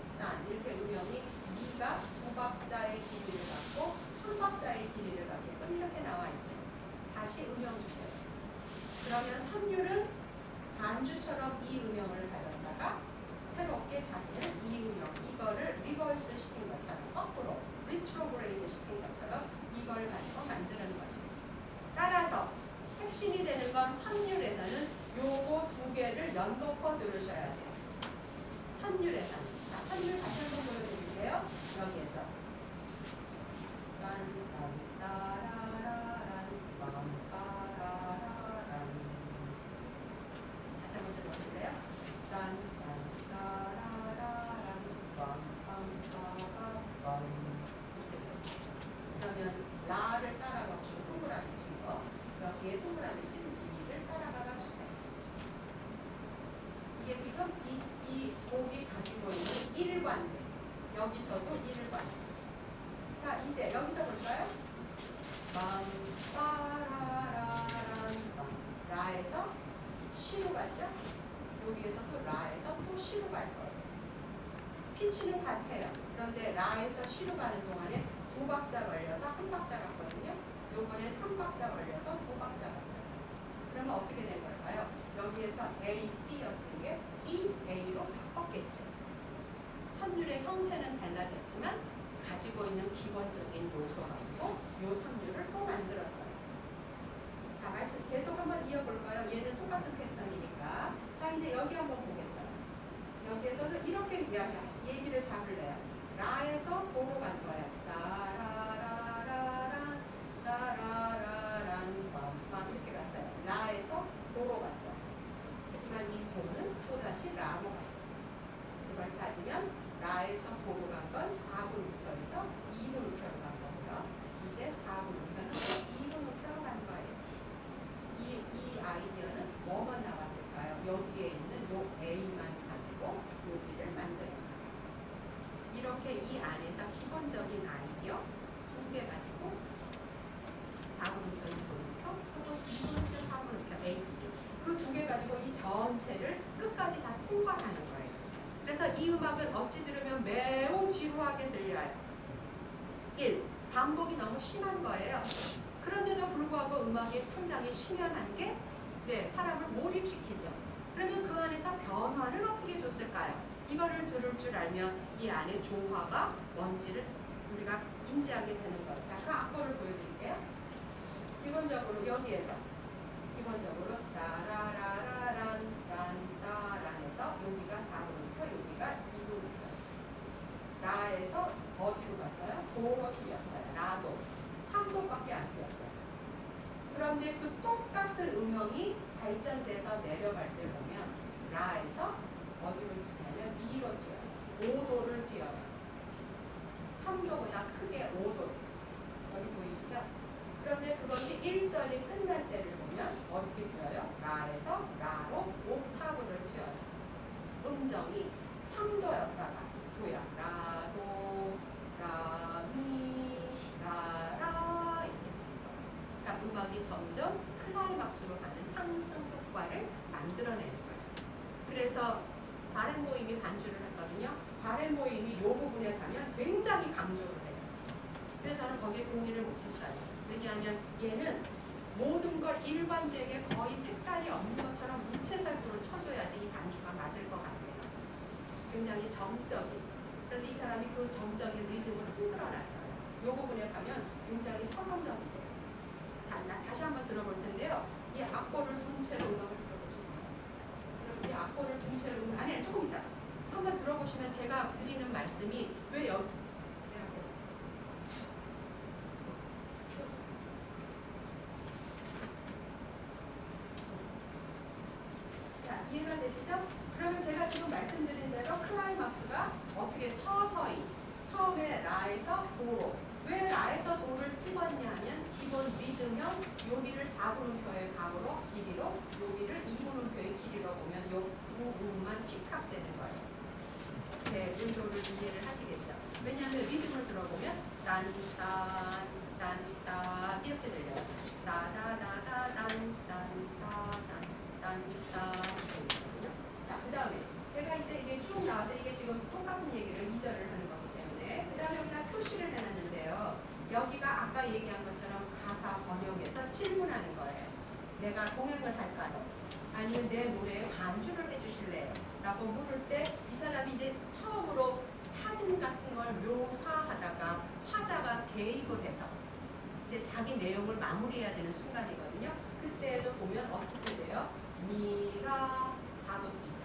[SPEAKER 4] 이렇게 음영이 미가 9박자의 길이를 갖고 3박자의 길이를 갖게끔 이렇게 나와 있죠. 다시 음영 주세요. 그러면 선율은 반주처럼 이 음영을 가졌다가 새롭게 잡히는 이 음영, 이거를 리버스 시킨 것처럼 거꾸로 리트로그레이드 시킨 것처럼 이걸 가지고 만드는 거죠. 따라서 핵심이 되는 건 선율에서는 요거 두 개를 연놓고 들으셔야 돼요. 선율에서는. 자, 선율 다시 한번 보여드릴게요. 여기에서 딴딴따라라란 빰빠라라란 다시 한번 들어보실래요? 딴딴따라라란 빰빰빠라빰 이렇게 됐어요. 그러면 라를 따라가 주시고 동그라미 친 거, 여기에 동그라미 친 비를 따라가 주세요. 이게 지금 이 곡이 가지고 있는 일관돼. 여기서도 일관돼. 자, 이제 여기서 볼까요? 빰빠라라란 라에서 시로 갔죠? 여기에서 또 라에서 또 시로 갈 거예요. 피치는 같아요. 그런데 라에서 시로 가는 동안에 2박자 걸려서 1박자 갔거든요. 요번엔 1박자 걸려서 2박자 갔어요. 그러면 어떻게 된 걸까요? 여기에서 A, B였던 게 E, A로 바꿨겠죠. 선율의 형태는 달라졌지만 가지고 있는 기본적인 요소 가지고 요 선율을 또 만들었어요. 자, 말씀 계속 한번 이어볼까요? 얘는 똑같은 패턴이니까. 자, 이제 여기 한번 보겠어요. 여기에서도 이렇게 얘기를 잡을래요. 라에서 도로 간 거예요. 따라라라란 따라라란 빰빰 이렇게 갔어요. 라에서 도로 갔어요. 하지만 이 도는 또다시 라로 갔어요. 이걸 따지면 라에서 도로 간 건 4분 우편에서 2분 우편으로 간 거고요. 이제 4분 우편은 2분 우편으로 간 거예요. 이 아이디어는 뭐만 나왔을까요? 여기에 있는 요 A만 가지고 여기를 만들었어요. 이렇게 이 안에서 기본적인 아이디어 2개 가지고 4분 우편, 2분 우편, 혹은 2분 우편, 4분 우편, A, B 그 2개 가지고 이 전체를 끝까지 다 통과하는 거예요. 그래서 이 음악은 어찌 들으면 매우 지루하게 들려요. 1. 반복이 너무 심한 거예요. 그런데도 불구하고 음악이 상당히 심연한 게 사람을 몰입시키죠. 그러면 그 안에서 변화를 어떻게 줬을까요? 이거를 들을 줄 알면 이 안에 조화가 뭔지를 우리가 인지하게 되는 거예요. 자, 그 악보를 보여드릴게요. 기본적으로 여기에서 기본적으로 따라라라란 딴따란에서 여기가 4분음표, 여기가 2분음표. 라에서 어디로 갔어요? 도로 뛰었어요. 라도 3도밖에 안 뛰었어요. 그런데 그 똑같은 음영이 발전돼서 내려갈 때 보면 라에서 어디로 치냐면 미로 뛰어요. 5도를 뛰어요. 3도보다 크게 5도. 여기 보이시죠? 그런데 그것이 1절이 끝날 때를 보면 어떻게 뛰어요? 라에서 라로 옥타브를 뛰어요. 음정이 3도였다가 도야. 라도, 라미, 라라 이렇게 되는 거예요. 그러니까 음악이 점점 클라이막스로 가는 상승 효과를 만들어내는 거죠. 그래서 바렌보임이 반주를 했거든요. 바렌보임이 이 부분에 가면 굉장히 강조를 해요. 그래서 저는 거기에 동의를 못했어요. 왜냐하면 얘는 모든 걸 일관되게 거의 색깔이 없는 것처럼 무채색으로 쳐줘야지 정적인. 그런데 이 사람이 그 정적인 리듬을 흔들어놨어요. 이 부분에 가면 굉장히 서정적이 돼요. 다시 한번 들어볼 텐데요. 이 악보를 둔 채로 음악을 들어보십니다. 이 악보를 둔 채로 아니 조금 이따 한번 들어보시면 제가 드리는 말씀이 왜 여기 자, 이해가 되시죠? 그러면 제가 지금 말씀드린 대로 클라이막스가 어떻게 서서히 처음에 라에서 도로 왜 라에서 도를 찍었냐면 기본 리듬형 여기를 4분음표의 각으로 길이로 여기를 2분음표의 길이로 보면 요 두 음만 픽합되는 거예요. 제 의도를 이해를 하시겠죠? 왜냐하면 리듬을 들어보면 딴딴딴딴 이렇게 들려요. 따다다다단딴딴딴딴딴. 자, 그 다음에 제가 이제 이게 쭉 나와서 이게 지금 똑같은 얘기를 2절을 하는 거기 때문에 그 다음에 여기다 표시를 해놨는데요. 여기가 아까 얘기한 것처럼 가사 번역에서 질문하는 거예요. 내가 동행을 할까요? 아니면 내 노래에 반주를 해주실래요? 라고 물을 때 이 사람이 이제 처음으로 사진 같은 걸 묘사하다가 화자가 개입을 해서 이제 자기 내용을 마무리해야 되는 순간이거든요. 그때도 보면 어떻게 돼요? 미라 4도 삐져,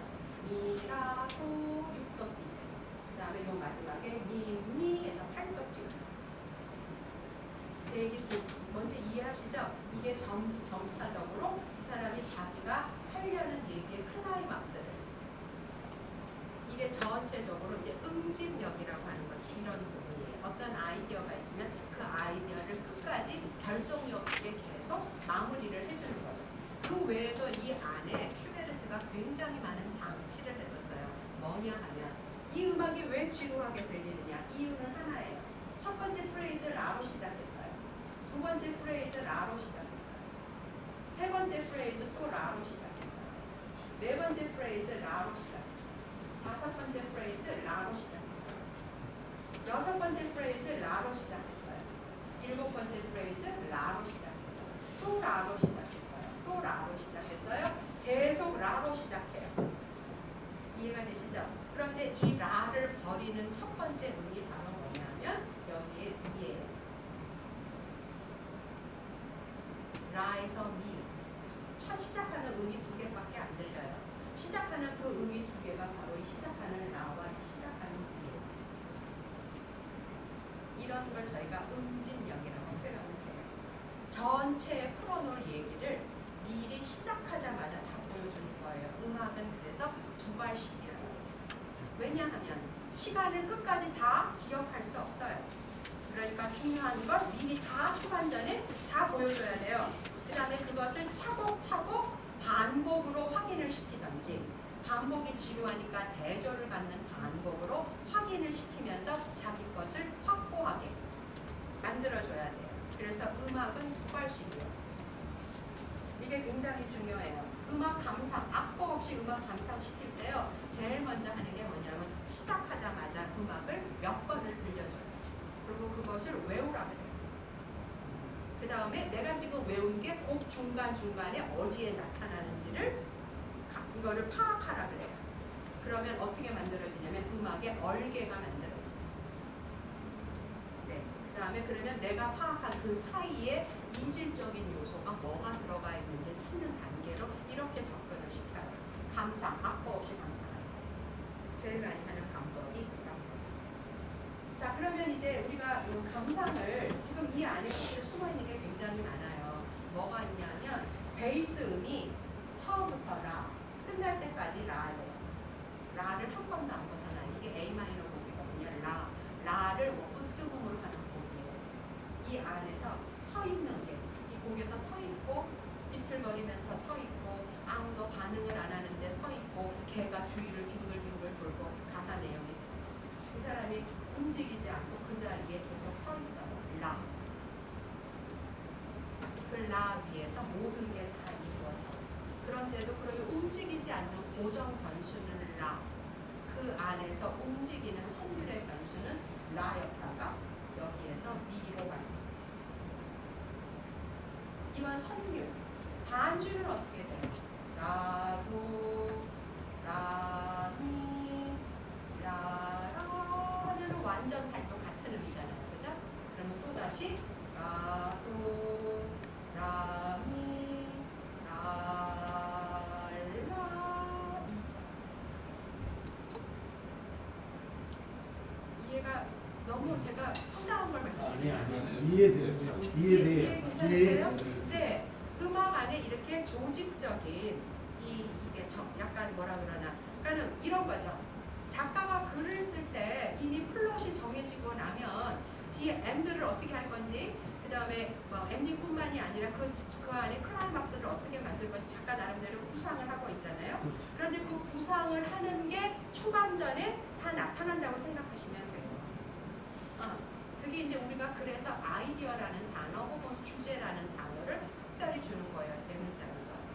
[SPEAKER 4] 미라 도 6도 삐져. 그 다음에 요 마지막에 미에서 8도 삐져. 제 얘기 먼저 이해하시죠? 이게 점차적으로 이 사람이 자기가 하려는 얘기의 클라이막스를 이게 전체적으로 이제 응집력이라고 하는 것이 이런 부분이에요. 어떤 아이디어가 있으면 그 아이디어를 끝까지 결속력 있게 계속 마무리를 해주는 거죠. 그 외에도 이 안에 슈베르트가 굉장히 많은 장치를 해뒀어요. 뭐냐 하면 이 음악이 왜 지루하게 들리느냐 이유는 하나예요. 첫 번째 프레이즈 라로 시작했어요. 두 번째 프레이즈 라로 시작했어요. 세 번째 프레이즈 또 라로 시작했어요. 네 번째 프레이즈 라로 시작했어요. 다섯 번째 프레이즈 라로 시작했어요. 여섯 번째 프레이즈 라로 시작했어요. 일곱 번째 프레이즈 라로 시작했어요. 또 라로 시작했어요. 또 라로 시작했어요. 계속 라로 시작해요. 이해가 되시죠? 그런데 이 라를 버리는 첫 번째 음이 바로 뭐냐면 여기에 미예요. 라에서 미. 첫 시작하는 음이 두 개밖에 안 들려요. 시작하는 그 음이 두 개가 바로 이 시작하는 라와 시작하는 미예요. 이런 걸 저희가 음진력이라고 표현을 해요. 전체에 풀어놓을 얘기를 미리 시작하자마자 다 보여주는 거예요. 음악은 그래서 두 발씩이에요. 왜냐하면 시간을 끝까지 다 기억할 수 없어요. 그러니까 중요한 걸 미리 다 초반전에 다 보여줘야 돼요. 그 다음에 그것을 차곡차곡 반복으로 확인을 시키든지 반복이 지루하니까 대조를 갖는 반복으로 확인을 시키면서 자기 것을 확고하게 만들어줘야 돼요. 그래서 음악은 두 발씩이에요. 이게 굉장히 중요해요. 음악 감상, 악보 없이 음악 감상 시킬 때요. 제일 먼저 하는 게 뭐냐면 시작하자마자 음악을 몇 번을 들려줘요. 그리고 그것을 외우라 그래요. 그 다음에 내가 지금 외운 게 곡 중간중간에 어디에 나타나는지를 이거를 파악하라 그래요. 그러면 어떻게 만들어지냐면 음악의 얼개가 만들어지죠. 네. 그 다음에 그러면 내가 파악한 그 사이에 이질적인 요소가 뭐가 들어가 있는지 찾는 단계로 이렇게 접근을 시켜요. 감상, 악보 없이 감상할 때. 제일 많이 하는 방법이 그 방법. 자, 그러면 이제 우리가 이 감상을 지금 이 안에 숨어 있는 게 굉장히 많아요. 뭐가 있냐면 베이스 음이 처음부터 라, 끝날 때까지 라예요. 라를 한 번도 안 벗어나요. 이게 A 마이너 곡이거든요. 라를 으뜸음으로 하는 곡이에요. 이 안에서 서 있는 게, 이 곡에서 서 있고 비틀거리면서 서 있고 아무도 반응을 안 하는데 서 있고 개가 주위를 빙글빙글 돌고 가사 내용이 그렇죠. 그 사람이 움직이지 않고 그 자리에 계속 서 있어요. 라. 그 라 위에서 모든 게 다 이루어져요. 그런데도 그렇게 움직이지 않는 고정 변수는 라. 그 안에서 움직이는 선율의 변수는 라였다가 여기에서 미로 가요. 이건 선율. 반주는 어떻게 돼요? 라도, 라미, 라. 다시 라도 라미 랄라 이자. 이해가 너무 제가 황당한 걸 말씀드려요.
[SPEAKER 1] 이해돼요.
[SPEAKER 4] 이해 괜찮으세요? 네, 음악 안에 이렇게 조직적인 이게 약간 뭐라 그러나, 그러니까는 이런 거죠. 작가가 글을 쓸 때 이미 플롯이 정해지고 나면 뒤에 엔드를 어떻게 할 건지, 그 다음에 뭐 엔딩뿐만이 아니라 그 안에 클라이막스를 어떻게 만들 건지 작가 나름대로 구상을 하고 있잖아요. 그런데 그 구상을 하는 게 초반전에 다 나타난다고 생각하시면 돼요. 그게 이제 우리가 그래서 아이디어라는 단어 혹은 주제라는 단어를 특별히 주는 거예요. 대문자를 써서.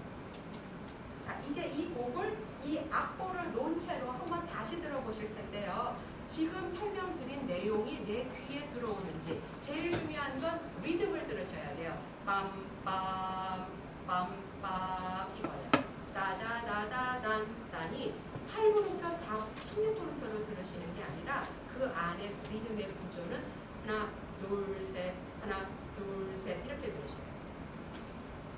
[SPEAKER 4] 자, 이제 이 곡을, 이 악보를 놓은 채로 한번 다시 들어보실 텐데요. 지금 설명드린 내용이 내 귀에 들어오는지, 제일 중요한 건 리듬을 들으셔야 돼요. 빰빰 빰빰 이거예요. 따다다다단 단이 8분음표, 16분음표로 들으시는 게 아니라 그 안에 리듬의 구조는 하나 둘 셋 하나 둘 셋 이렇게 들으셔야 돼요.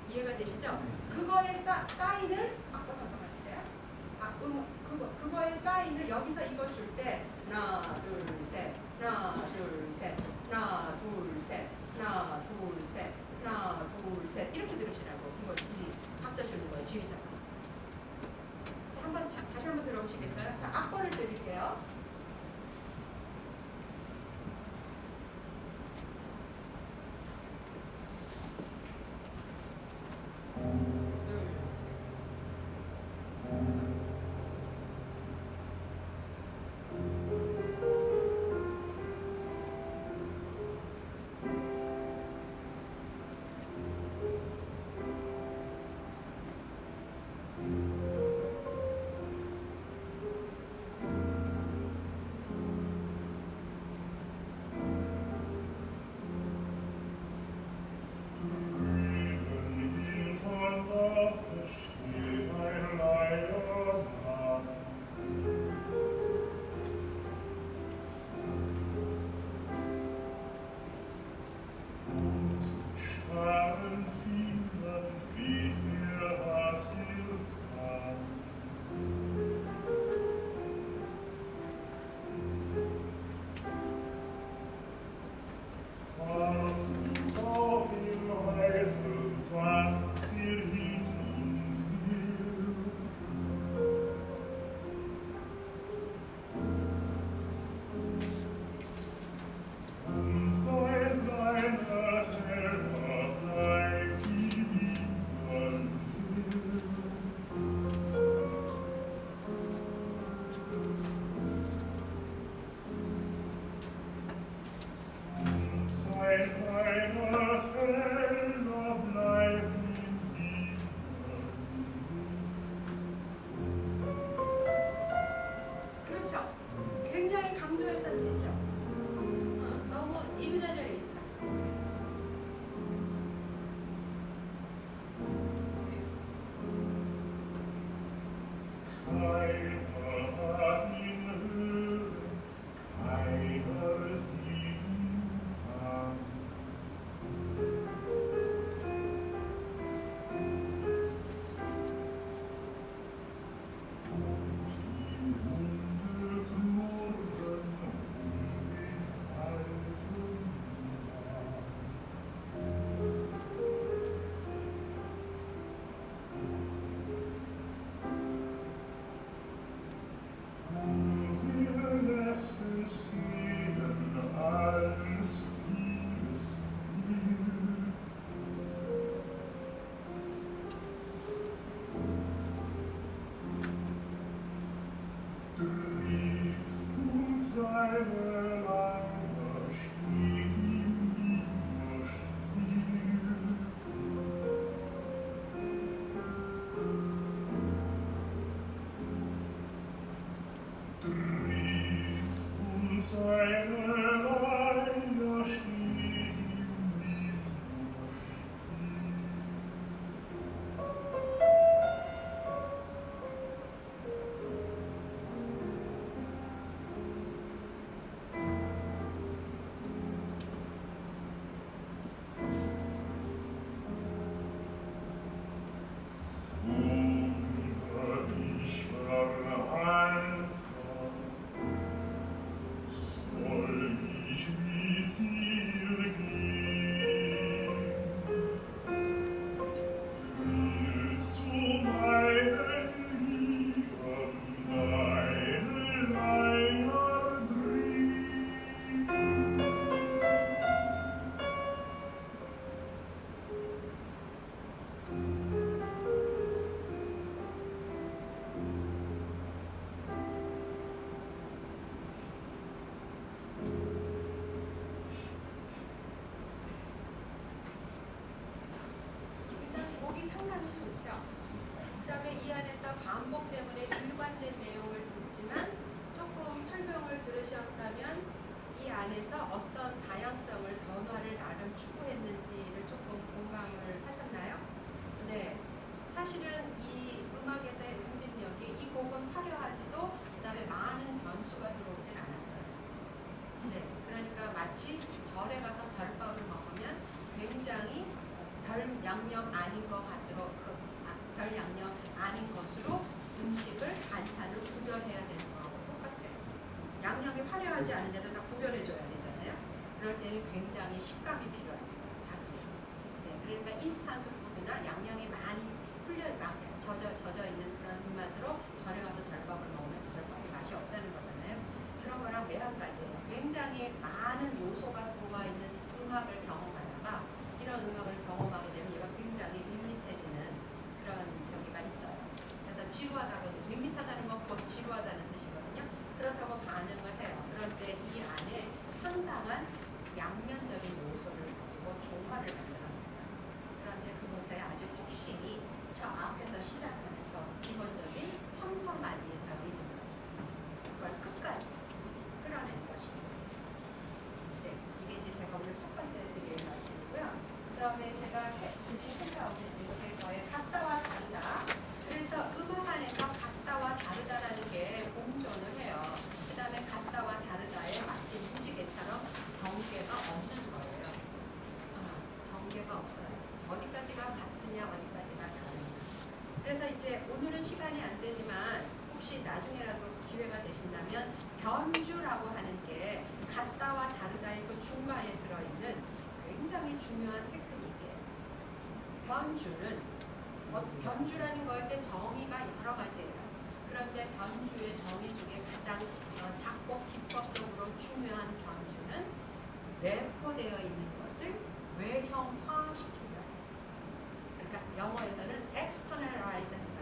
[SPEAKER 4] 이해가 되시죠? 그거의 사인을 아까 잠깐만 주세요. 그거의 사인을 여기서 이거 줄 때 하나 둘 셋 하나 둘 셋 하나 둘 셋 하나 둘 셋 하나 둘 셋 이렇게 들으시라고. 이거 이 박자 주는 거예요. 지휘자가. 자, 다시 한번 들어보시겠어요? 자, 악보를 드릴게요. 일단 곡이 상당히 좋죠. 그다음에 이 안에서 반복 때문에 일관된 내용을 듣지만 조금 설명을 들으셨다면 이 안에서 어떤 다양성을 변화를 나름 추구했는지를 조금 공감을 하셨나요? 네, 사실은 이 음악에서의 응집력이 이 곡은 화려하지도 그다음에 많은 변수가 들어오진 않았어요. 네, 그러니까 마치 절에 가서 절밥을 먹으면 굉장히 별 양념 아닌 별 양념 아닌 것으로 음식을 반찬을 구별해야 되는 거하고 똑같아요. 양념이 화려하지 않은데도 다 구별해줘야 되잖아요. 그럴 때는 굉장히 식감이 필요하죠. 자기. 네, 그러니까 인스턴트 푸드나 양념이 많이 젖어 있는 그런 입맛으로 절에 가서 절밥을 먹으면 그 절밥이 맛이 없다는 거잖아요. 그런 거랑 매한가지예요. 굉장히 많은 요소가 들어와 있는 음악을 경험하다가 이런 음악을 경험하게 되면 얘가 굉장히 밋밋해지는 그런 저기가 있어요. 그래서 지루하다고, 밋밋하다는 건 곧 지루하다는 뜻이거든요. 그렇다고 반응을 해요. 그런데 이 안에 상당한 양면적인 요소를 가지고 조화를 만들어냈어요. 그런데 그것의 아주 핵심이 저 앞에서 시작하는 저 기본적인 삼성만리의 저 리듬이죠. 그걸 끝까지 끌어내는 것입니다. 네, 이게 이제 제가 오늘 첫 번째 드릴 말씀이고요. 그 다음에 제가 드린 생각은 이제 저의 같다와 다르다. 그래서 음악 안에서 같다와 다르다라는 게 공존을 해요. 그 다음에 같다와 다르다에 마치 무지개처럼 경계가 없는 거예요. 경계가 없어요. 어디까지가 같으냐, 어디까지가 다르냐. 그래서 이제 오늘은 시간이 안 되지만 혹시 나중에라도 기회가 되신다면 변주라고 하는 게 같다와 다르다의 그 중간에 들어있는 굉장히 중요한 테크닉이에요. 변주라는 것의 정의가 여러 가지예요. 그런데 변주의 정의 중에 가장 작곡 기법적으로 중요한 변주는 내포되어 있는 것을 외형화시킨다. 그러니까 영어에서는 externalize 한다.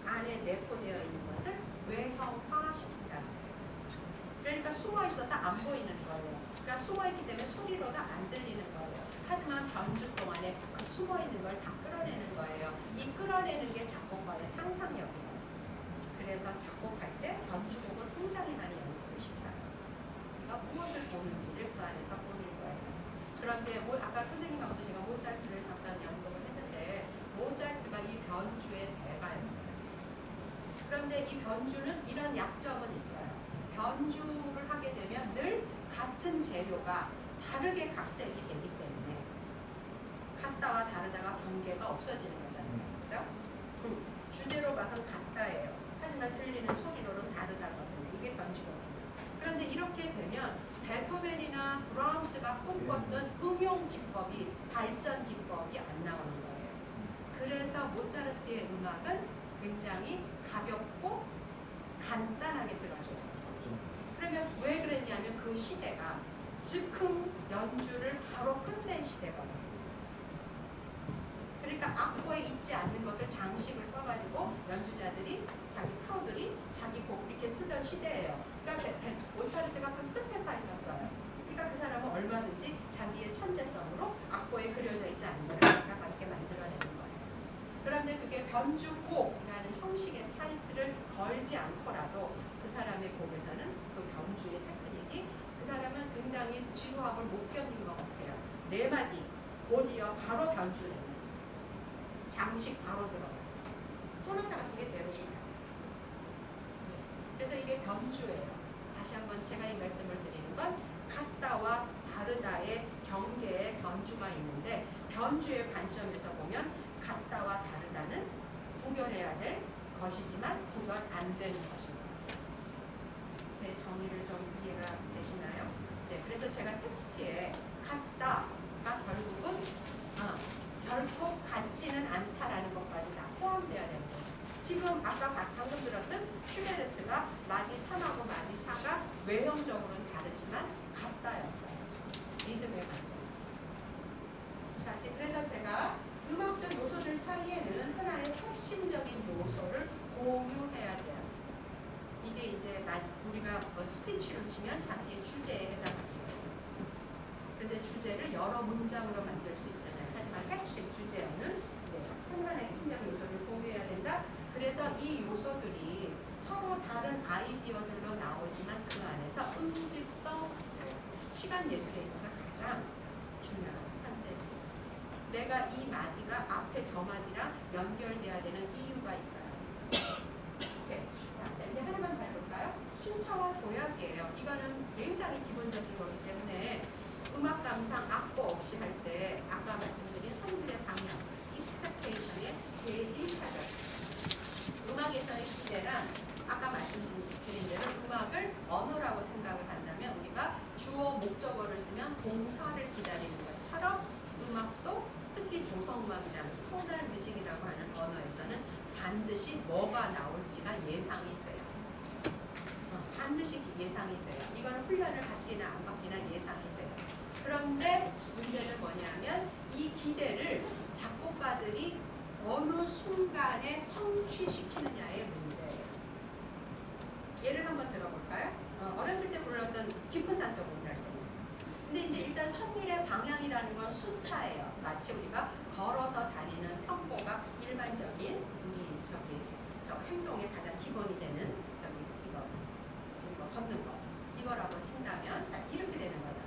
[SPEAKER 4] 안에 내포되어 있는 것을 외형화시킨다. 그러니까 숨어 있어서 안 보이는 거예요. 그러니까 숨어 있기 때문에 소리로도 안 들리는 거예요. 하지만 변주 동안에 그 숨어 있는 걸 다 끌어내는 거예요. 이 끌어내는 게 작곡가의 상상력이에요. 그래서 작곡할 때 변주곡을 굉장히 많이 연습을 시켜요. 우리가 무엇을 보는지를 그 안에서 보는 거예요. 그런데 아까 선생님하고도 제가 모차르트를 잠깐 연극을 했는데 모차르트가 이 변주의 대가였어요. 그런데 이 변주는 이런 약점은 있어요. 변주를 하게 되면 늘 같은 재료가 다르게 각색이 되기 때문에 같다와 다르다가 경계가 없어지는 거잖아요. 그죠? 주제로 봐선 같다예요. 하지만 들리는 소리로는 다르다거든요. 이게 변주거든요. 그런데 이렇게 되면 베토벤이나 브라함스가 꿈꿨던 응용 기법이, 발전 기법이 안 나오는 거예요. 그래서 모차르트의 음악은 굉장히 가볍고 간단하게 들어줘요. 그러면 왜 그랬냐면 그 시대가 즉흥 연주를 바로 끝낸 시대거든요. 그러니까 악보에 있지 않는 것을 장식을 써가지고 연주자들이, 자기 프로들이 자기 곡 이렇게 쓰던 시대예요. 그러니까 모차르트가 그 끝에 서 있었어요. 그러니까 그 사람은 얼마든지 자기의 천재성으로 악보에 그려져 있지 않는 걸 이렇게 만들어내는 거예요. 그런데 그게 변주곡이라는 형식의 타이틀을 걸지 않고라도 그 사람의 곡에서는 그 변주의 테크닉이 그 사람은 굉장히 지루함을 못 견딘 것 같아요. 네 마디 곧 이어 바로 변주를 해요. 장식 바로 들어가요. 소나타 같은 게 대로입니다. 그래서 이게 변주예요. 다시 한번 제가 이 말씀을 드리는 건 같다와 다르다의 경계에 변주가 있는데 변주의 관점에서 보면 같다와 다르다는 구별해야 될 것이지만 구별 안 되는 것입니다. 제 정의를 좀 이해가 되시나요? 네, 그래서 제가 텍스트에 같다가 결국은 결코 같지는 않다라는 것까지 다 포함되어야 되는 거죠. 지금 아까 방금 들었던 슈베르트가 마디 3하고 마디 4가 외형적으로는 다르지만 같다였어요. 리듬의 관점에서. 자, 그래서 제가 음악적 요소들 사이에는 하나의 핵심적인 요소를 공유해야 돼요. 이게 이제 우리가 스피치로 치면 자기의 주제에 해당하는 거죠. 근데 주제를 여러 문장으로 만들 수 있잖아요. 하지만 핵심 주제어는 하나의 핵심적인 요소를 공유해야 된다. 그래서 이 요소들이 서로 다른 아이디어들로 나오지만 그 안에서 응집성, 시간 예술에 있어서 가장 중요한 컨셉이에요. 내가 이 마디가 앞에 저 마디랑 연결돼야 되는 이유가 있어요. 오케이. 자, 이제 하나만 더 해볼까요? 순차와 도약이에요. 이거는 굉장히 기본적인 거기 때문에 음악 감상 악보 없이 할 때 아까 말씀드린 선율의 방향, expectation의 제일 1차적 음악에서의 기대란 아까 말씀드린 대로 음악을 언어라고 생각을 한다면 우리가 주어 목적어를 쓰면 동사를 기다리는 것처럼 음악도 특히 조성음악이나 톤al 뮤직이라고 하는 언어에서는 반드시 뭐가 나올지가 예상이 돼요. 반드시 예상이 돼요. 이거는 훈련을 받기나 안 받기나 예상이 돼요. 그런데 문제는 뭐냐면 이 기대를 작곡가들이 어느 순간에 성취시키느냐의 문제예요. 예를 한번 들어볼까요? 어렸을 때 불렀던 깊은 산속 옹달샘이죠. 근데 이제 일단 선율의 방향이라는 건 순차예요. 마치 우리가 걸어서 다니는 평보가 일반적인 우리 저 행동의 가장 기본이 되는 이거 걷는 거 이거라고 친다면 자 이렇게 되는 거죠.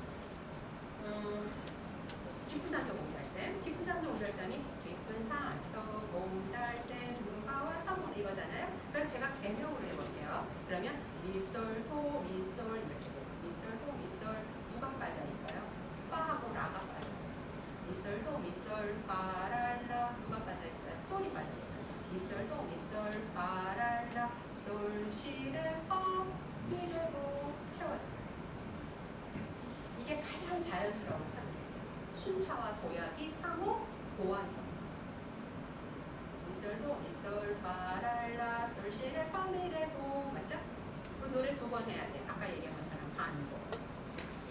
[SPEAKER 4] 깊은 산속 옹달샘, 깊은 산속 옹달샘이 깊은 산속 옹달샘 누가와 성원 이거잖아요. 그럼 제가 개명으로 해볼게요. 그러면 미솔도 미솔 이렇게 돼요. 미솔도 미솔 누가 빠져 있어요? 파하고 라가 빠져 있어요. 미솔도 미솔 파랄라 누가 빠져 있어요? 솔이 빠져 있어요. 미솔도 미솔 파랄라 솔 시레 파 미레도 채워져요. 이게 가장 자연스러운 선율이에요. 순차와 도약이 상호 보완적. 미솔도 미솔 파랄라 솔 시레 파 미레도 맞죠? 그 노래 2번 해야 돼. 아까 얘기한 것처럼 반복.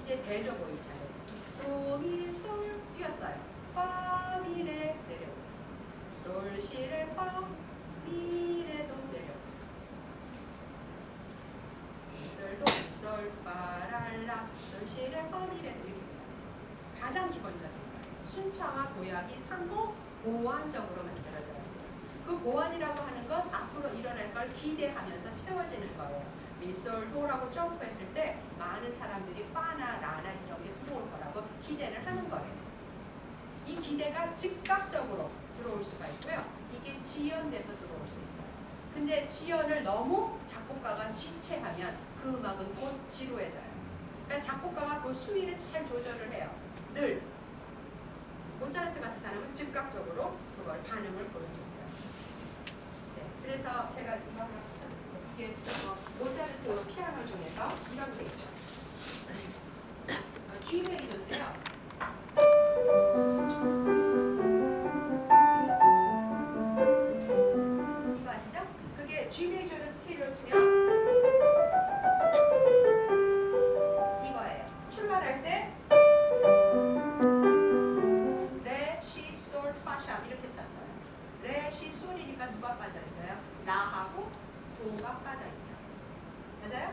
[SPEAKER 4] 이제 대조 보일 차례. 도 미 솔 뛰었어요. 파 미레 내려오죠. 솔 시레 파 미레도 내려오죠. 미솔도 미솔 파랄라 솔 시레 파 미레도 이렇게 해서 가장 기본적인 거예요. 순차와 도약이 상호 보완적으로 만들어져야 돼요. 그 보완이라고 하는 건 앞으로 일어날 걸 기대하면서 채워지는 거예요. 미솔도라고 점프했을 때 많은 사람들이 파나 라나 이런 게 들어올 거라고 기대를 하는 거예요. 이 기대가 즉각적으로 들어올 수가 있고요. 이게 지연돼서 들어올 수 있어요. 근데 지연을 너무 작곡가가 지체하면 그 음악은 곧 지루해져요. 그러니까 작곡가가 그 수위를 잘 조절을 해요. 늘 모차르트 같은 사람은 즉각적으로 그걸 반응을 보여줬어요. 네, 그래서 제가 이거 하나 이게 모차르트 피아노 중에서 이런 게 있어요. G 메이저인데요. 이거 아시죠? 그게 G 메이저를 스케일로 치면 이거예요. 출발할 때 레, 시, 솔, 파, 샵 이렇게 쳤어요. 레, 시, 솔이니까 누가 빠져 있어요? 라하고 도가 빠져 있죠. 맞아요?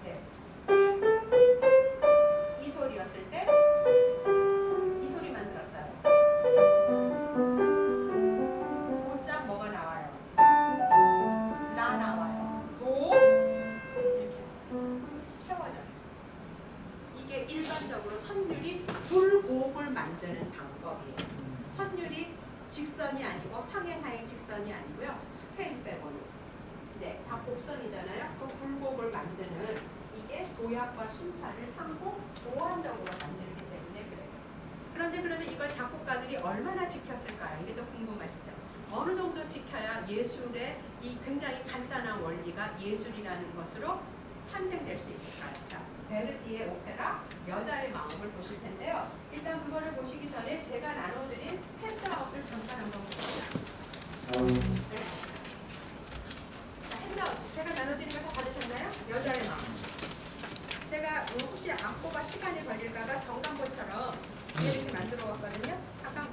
[SPEAKER 4] 네. 이 소리였을 때 이 소리만 들었어요. 곧장 뭐가 나와요? 라 나와요. 도 이렇게 채워져요. 이게 일반적으로 선율이 굴곡을 만드는 방법이에요. 선율이 직선이 아니고 상행하행 직선이 아니고요. 스케일 빼고는. 네, 다 곡선이잖아요. 그 굴곡을 만드는 이게 도약과 순차를 상호 보완적으로 만들기 때문에 그래요. 그런데 그러면 이걸 작곡가들이 얼마나 지켰을까요? 이게 더 궁금하시죠? 어느 정도 지켜야 예술의 이 굉장히 간단한 원리가 예술이라는 것으로 탄생될 수 있을까요? 자, 베르디의 오페라 여자의 마음을 보실 텐데요. 일단 그거를 보시기 전에 제가 나눠드린 핸드아웃을 잠깐 한번 보시죠. 네. 자, 핸드아웃 제가 나눠드린 거 다 받으셨나요? 여자의 마음. 제가 혹시 악보가 시간이 걸릴까봐 정강보처럼 이렇게 만들어 왔거든요. 잠깐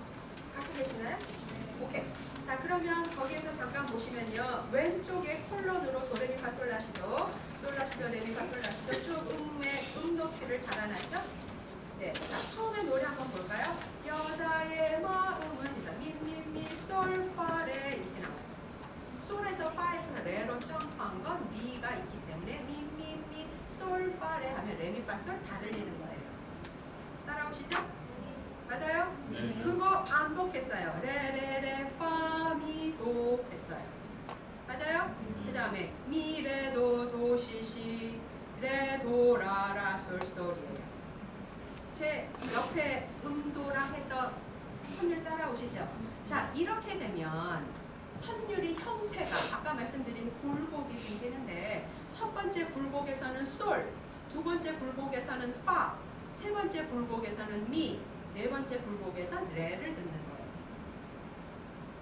[SPEAKER 4] 갖고 계시나요? 오케이. 자, 그러면 거기에서 잠깐 보시면요. 왼쪽에 콜론으로 도레미파솔라시도, 솔라시도, 레미파솔라시도 쭉 음의 높이를 달아놨죠? 네. 자, 처음에 노래 한번 볼까요? 여자의 마음은 그래서 미미미 솔파레 이렇게 나왔어요. 솔에서 파에서 레로 점프한 건 미가 있기 때문에 미미미 솔파레 하면 레미파솔 다 들리는 거예요. 따라오시죠? 맞아요?
[SPEAKER 2] 네.
[SPEAKER 4] 그거 반복했어요. 레레레 파미도 했어요. 맞아요? 그 다음에 미레도 도시시 레도라라 솔솔이에요. 제 옆에 음도랑 해서 선율 따라오시죠? 자, 이렇게 되면 선율이 형태가 아까 말씀드린 굴곡이 생기는데 첫 번째 굴곡에서는 솔, 두 번째 굴곡에서는 파, 세 번째 굴곡에서는 미, 네 번째 굴곡에선 레를 듣는 거예요.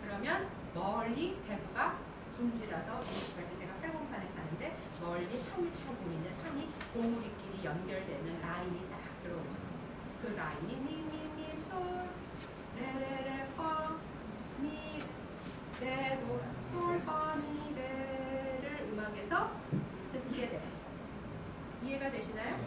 [SPEAKER 4] 그러면 멀리 대구가 분지라서 연습할 때 제가 팔공산에 사는데 멀리 산이 다 보이는데 산이 봉우리끼리 연결되는 라인이 딱 들어오죠. 그 라인이 미미미 솔 레레레 파 미 레도 솔 파 미 레를 음악에서 듣게 돼요. 이해가 되시나요?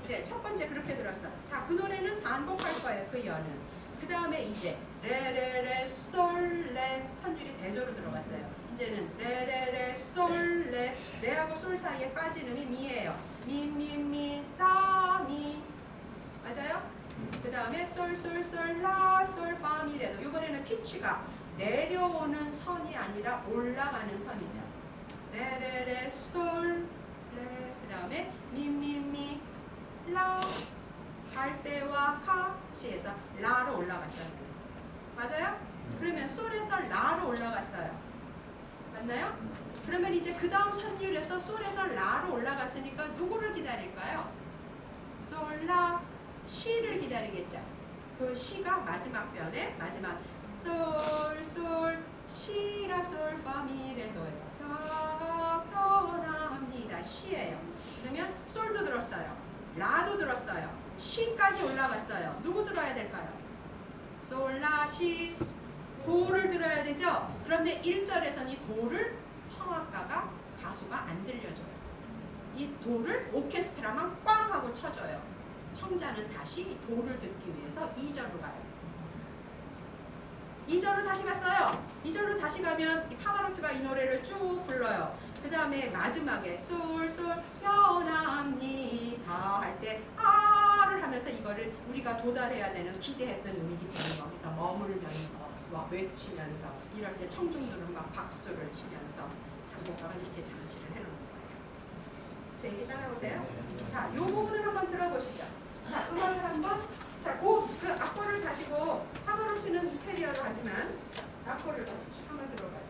[SPEAKER 4] 네, 첫 번째 그렇게 들었어요. 자, 그 노래는 반복할 거예요. 그 여는. 그 다음에 이제 레레레 솔레 선율이 대조로 들어갔어요. 이제는 레레레 솔레 레하고 솔 사이에 빠진 음이 미예요. 미미미 라미 맞아요? 그 다음에 솔솔솔 라 솔 파 미 레도 이번에는 피치가 내려오는 선이 아니라 올라가는 선이죠. 레레레 솔 레 그 다음에 미미미 라 갈 때와 같이 해서 라로 올라갔잖아요. 맞아요? 그러면 솔에서 라로 올라갔어요. 맞나요? 그러면 이제 그 다음 선율에서 솔에서 라로 올라갔으니까 누구를 기다릴까요? 솔, 라, 시를 기다리겠죠. 그 시가 마지막 변에 마지막 솔, 솔, 시, 라, 솔, 파, 미, 레, 도예요. 변합니다. 시예요. 그러면 솔도 들었어요. 라도 들었어요. 시까지 올라갔어요. 누구 들어야 될까요? 솔, 라, 시, 도를 들어야 되죠? 그런데 1절에서는 이 도를 성악가가 가수가 안 들려줘요. 이 도를 오케스트라만 꽝 하고 쳐줘요. 청자는 다시 이 도를 듣기 위해서 2절로 가요. 2절로 다시 갔어요. 2절로 다시 가면 이 파바로트가 이 노래를 쭉 불러요. 그 다음에 마지막에 솔솔 변합니다 할 때 아를 하면서 이거를 우리가 도달해야 되는 기대했던 음이기 때문에 거기서 머물면서 막 외치면서 이럴 때 청중들은 막 박수를 치면서 작곡가가 이렇게 장치를 해놓는 거예요. 제 얘기 따라오세요? 자, 이 부분을 한번 들어보시죠. 자, 음악을 한번 자, 그 악보를 가지고 파바로티는 이태리어로 하지만 악보를 가지고 한번 들어봐요.